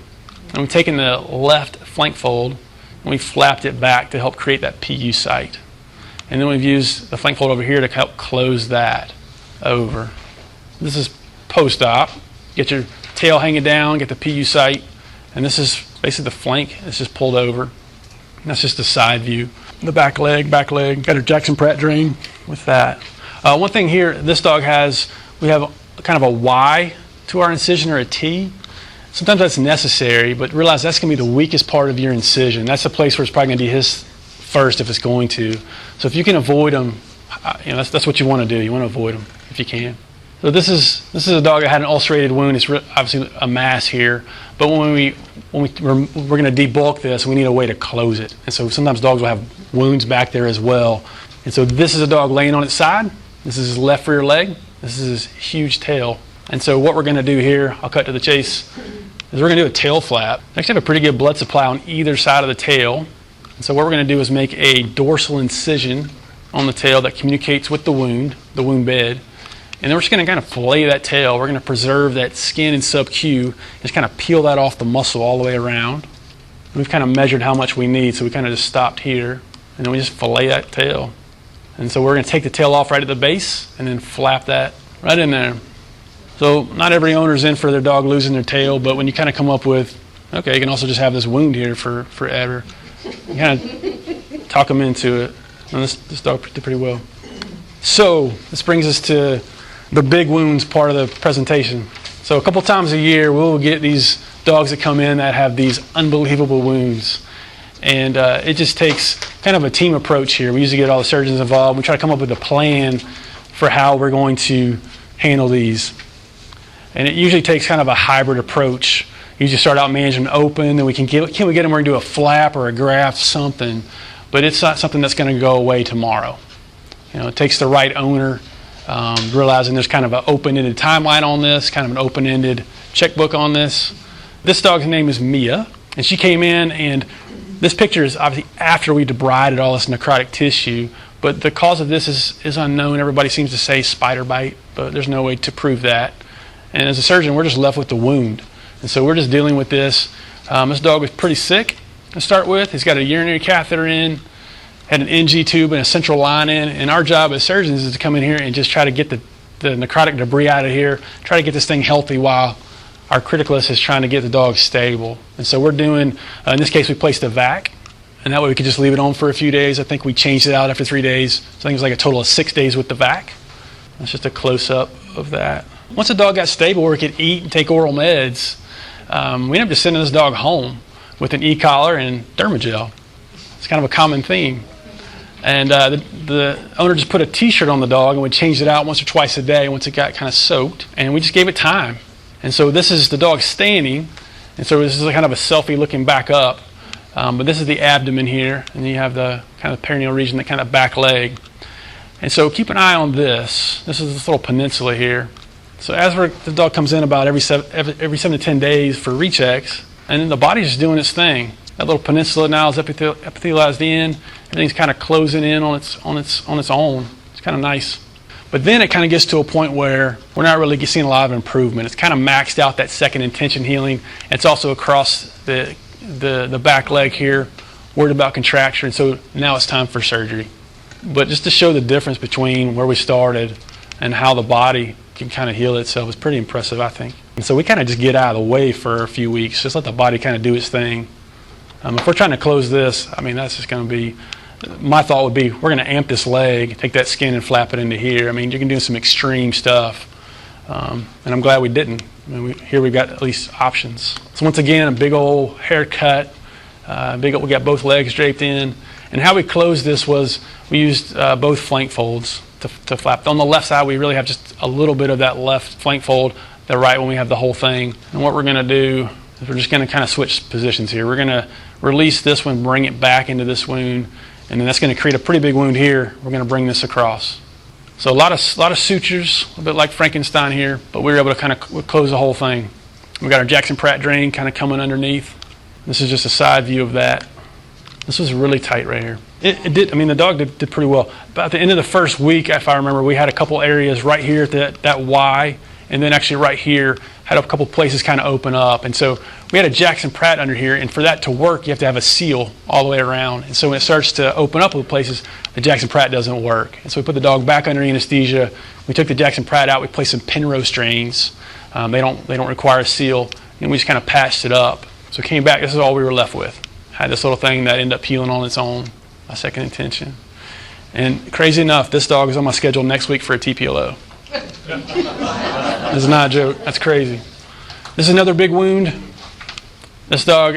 Speaker 2: and we've taken the left flank fold and we flapped it back to help create that PU site. And then we've used the flank fold over here to help close that over. This is post-op. Get your tail hanging down, get the PU site, and this is basically the flank. It's just pulled over. And that's just the side view. The back leg. Got our Jackson Pratt drain with that. One thing here, this dog has, we have kind of a Y to our incision or a T. Sometimes that's necessary, but realize that's going to be the weakest part of your incision. That's the place where it's probably going to be his first if it's going to. So if you can avoid them, that's what you want to do. You want to avoid them if you can. So this is a dog that had an ulcerated wound. It's obviously a mass here, but when we're going to debulk this, we need a way to close it. And so sometimes dogs will have wounds back there as well. And so this is a dog laying on its side. This is his left rear leg. This is his huge tail. And so what we're going to do here, I'll cut to the chase, is we're going to do a tail flap. We actually have a pretty good blood supply on either side of the tail. And so what we're going to do is make a dorsal incision on the tail that communicates with the wound bed. And then we're just going to kind of fillet that tail. We're going to preserve that skin and sub-Q, just kind of peel that off the muscle all the way around. And we've kind of measured how much we need, so we kind of just stopped here. And then we just fillet that tail. And so we're going to take the tail off right at the base and then flap that right in there. So not every owner's in for their dog losing their tail, but when you kind of come up with, okay, you can also just have this wound here for forever. You kind of talk them into it. And this dog did pretty well. So this brings us to the big wounds part of the presentation. So a couple times a year, we'll get these dogs that come in that have these unbelievable wounds. And it just takes kind of a team approach here. We usually get all the surgeons involved. We try to come up with a plan for how we're going to handle these. And it usually takes kind of a hybrid approach. You usually start out managing open, then we can get them where we can do a flap or a graft, something. But it's not something that's going to go away tomorrow. It takes the right owner, realizing there's kind of an open-ended timeline on this, kind of an open-ended checkbook on this. This dog's name is Mia, and she came in, and this picture is obviously after we debrided all this necrotic tissue, but the cause of this is unknown. Everybody seems to say spider bite, but there's no way to prove that. And as a surgeon, we're just left with the wound. And so we're just dealing with this. This dog was pretty sick to start with. He's got a urinary catheter in, had an NG tube and a central line in. And our job as surgeons is to come in here and just try to get the necrotic debris out of here, try to get this thing healthy while our criticalist is trying to get the dog stable. And so we're doing, in this case, we placed a vac And that way we could just leave it on for a few days. I think we changed it out after 3 days. So I think it was like a total of 6 days with the vac. That's just a close-up of that. Once the dog got stable where it could eat and take oral meds, we ended up just sending this dog home with an e-collar and Derma gel. It's kind of a common theme. And the owner just put a t-shirt on the dog and we changed it out once or twice a day once it got kind of soaked. And we just gave it time. And so this is the dog standing. And so this is kind of a selfie looking back up. But this is the abdomen here. And then you have the kind of perineal region, the kind of back leg. And so keep an eye on this. This is this little peninsula here. So as the dog comes in about every 7 to 10 days for rechecks, and then the body's just doing its thing. That little peninsula now is epithelialized in. Everything's kind of closing in on its own. It's kind of nice. But then it kind of gets to a point where we're not really seeing a lot of improvement. It's kind of maxed out that second intention healing. It's also across the back leg here, worried about contracture, and so now it's time for surgery. But just to show the difference between where we started and how the body can kind of heal itself is pretty impressive, I think. And so we kind of just get out of the way for a few weeks, just let the body kind of do its thing. If we're trying to close this, I mean, that's just going to be, my thought would be, we're going to amp this leg, take that skin and flap it into here. I mean, you can do some extreme stuff. And I'm glad we didn't. I mean, here we've got at least options. So once again, a big old haircut. We got both legs draped in. And how we closed this was we used both flank folds to flap. On the left side, we really have just a little bit of that left flank fold. The right one, we have the whole thing. And what we're going to do is we're just going to kind of switch positions here. We're going to release this one, bring it back into this wound, and then that's going to create a pretty big wound here. We're going to bring this across. So a lot of sutures, a bit like Frankenstein here, but we were able to kind of close the whole thing. We got our Jackson Pratt drain kind of coming underneath. This is just a side view of that. This was really tight right here. It did. I mean, the dog did pretty well. But at the end of the first week, if I remember, we had a couple areas right here at that Y, and then actually right here had a couple places kind of open up. And so we had a Jackson Pratt under here, and for that to work, you have to have a seal all the way around. And so when it starts to open up with places, the Jackson Pratt doesn't work. And so we put the dog back under anesthesia. We took the Jackson Pratt out. We placed some Penrose strains. They don't require a seal, and we just kind of patched it up. So came back. This is all we were left with. Had this little thing that ended up healing on its own, my second intention. And crazy enough, this dog is on my schedule next week for a TPLO. This is not a joke. That's crazy. This is another big wound. This dog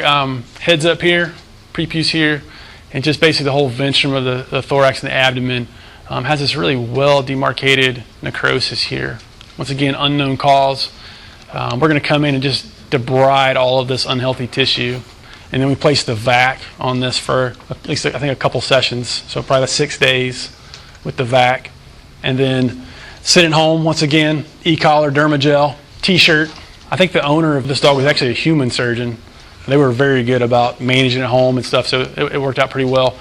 Speaker 2: heads up here, prepuce here, and just basically the whole ventrum of the thorax and the abdomen has this really well demarcated necrosis here. Once again, unknown cause. We're going to come in and just debride all of this unhealthy tissue. And then we place the vac on this for at least, I think, a couple sessions. So probably 6 days with the vac. And then sit at home, once again, e-collar, Derma gel, t-shirt. I think the owner of this dog was actually a human surgeon. They were very good about managing at home and stuff, so it worked out pretty well.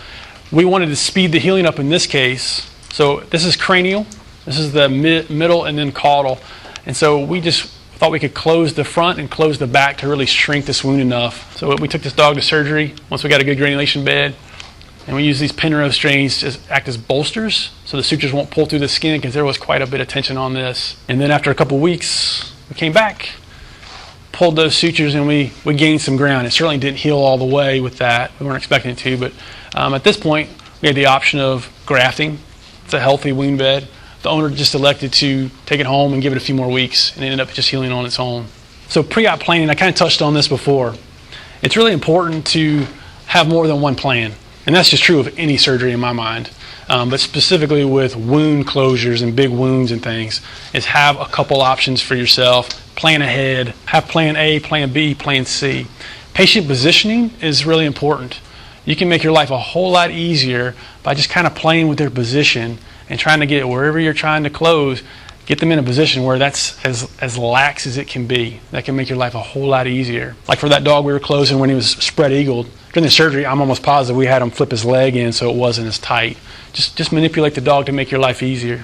Speaker 2: We wanted to speed the healing up in this case. So this is cranial. This is the middle and then caudal. And so we just thought we could close the front and close the back to really shrink this wound enough. So we took this dog to surgery once we got a good granulation bed, and we used these Penrose strains to act as bolsters so the sutures won't pull through the skin because there was quite a bit of tension on this. And then after a couple weeks, we came back, pulled those sutures, and we gained some ground. It certainly didn't heal all the way with that. We weren't expecting it to, but at this point, we had the option of grafting. It's a healthy wound bed. The owner just elected to take it home and give it a few more weeks, and it ended up just healing on its own. So pre-op planning, I kind of touched on this before. It's really important to have more than one plan, and that's just true of any surgery in my mind. But specifically with wound closures and big wounds and things, is have a couple options for yourself. Plan ahead. Have plan A, plan B, plan C. Patient positioning is really important. You can make your life a whole lot easier by just kind of playing with their position and trying to get wherever you're trying to close, get them in a position where that's as lax as it can be. That can make your life a whole lot easier. Like for that dog we were closing when he was spread-eagled, during the surgery, I'm almost positive we had him flip his leg in so it wasn't as tight. Just manipulate the dog to make your life easier.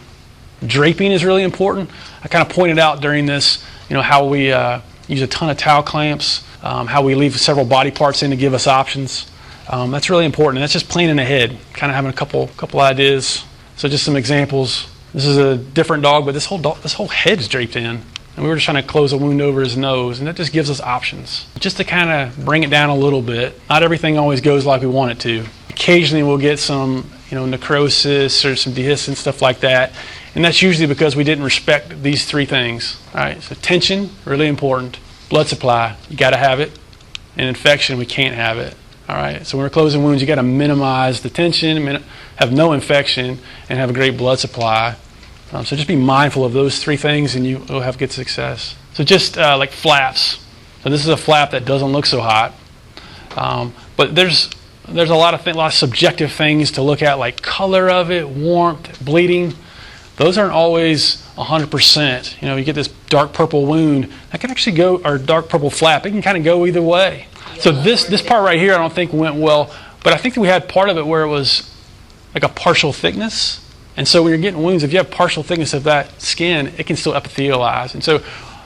Speaker 2: Draping is really important. I kind of pointed out during this, how we use a ton of towel clamps, how we leave several body parts in to give us options. That's really important. And that's just planning ahead, kind of having a couple ideas. So just some examples. This is a different dog, but this whole head is draped in. and we were just trying to close a wound over his nose, and that just gives us options. Just to kind of bring it down a little bit. Not everything always goes like we want it to. Occasionally we'll get some, necrosis or some dehiscence, stuff like that, and that's usually because we didn't respect these three things. All right, so tension, really important. Blood supply, you got to have it. And infection, we can't have it. All right, so when we're closing wounds, you got to minimize the tension, have no infection, and have a great blood supply. So just be mindful of those three things, and you'll have good success. So just like flaps. So this is a flap that doesn't look so hot, but there's a lot of subjective things to look at, like color of it, warmth, bleeding. Those aren't always 100%. You get this dark purple wound that can actually go, or dark purple flap. It can kind of go either way. So this part right here, I don't think went well, but I think that we had part of it where it was like a partial thickness. And so when you're getting wounds, if you have partial thickness of that skin, it can still epithelialize. And so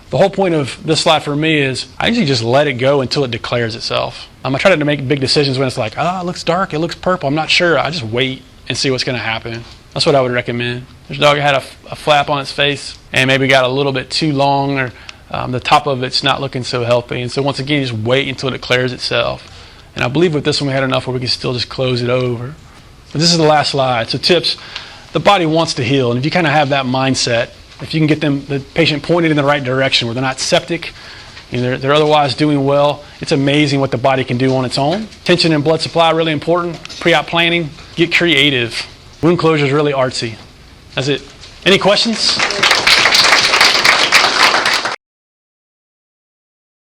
Speaker 2: the whole point of this slide for me is I usually just let it go until it declares itself. I try to make big decisions when it's like, it looks dark, it looks purple, I'm not sure. I just wait and see what's going to happen. That's what I would recommend. There's a dog that had a flap on its face and maybe got a little bit too long, or the top of it's not looking so healthy. And so once again, just wait until it declares itself. And I believe with this one we had enough where we can still just close it over. But this is the last slide. So tips. The body wants to heal, and if you kind of have that mindset, if you can get the patient pointed in the right direction where they're not septic, they're otherwise doing well, it's amazing what the body can do on its own. Tension and blood supply, really important. Pre-op planning, get creative. Wound closure is really artsy. That's it. Any questions?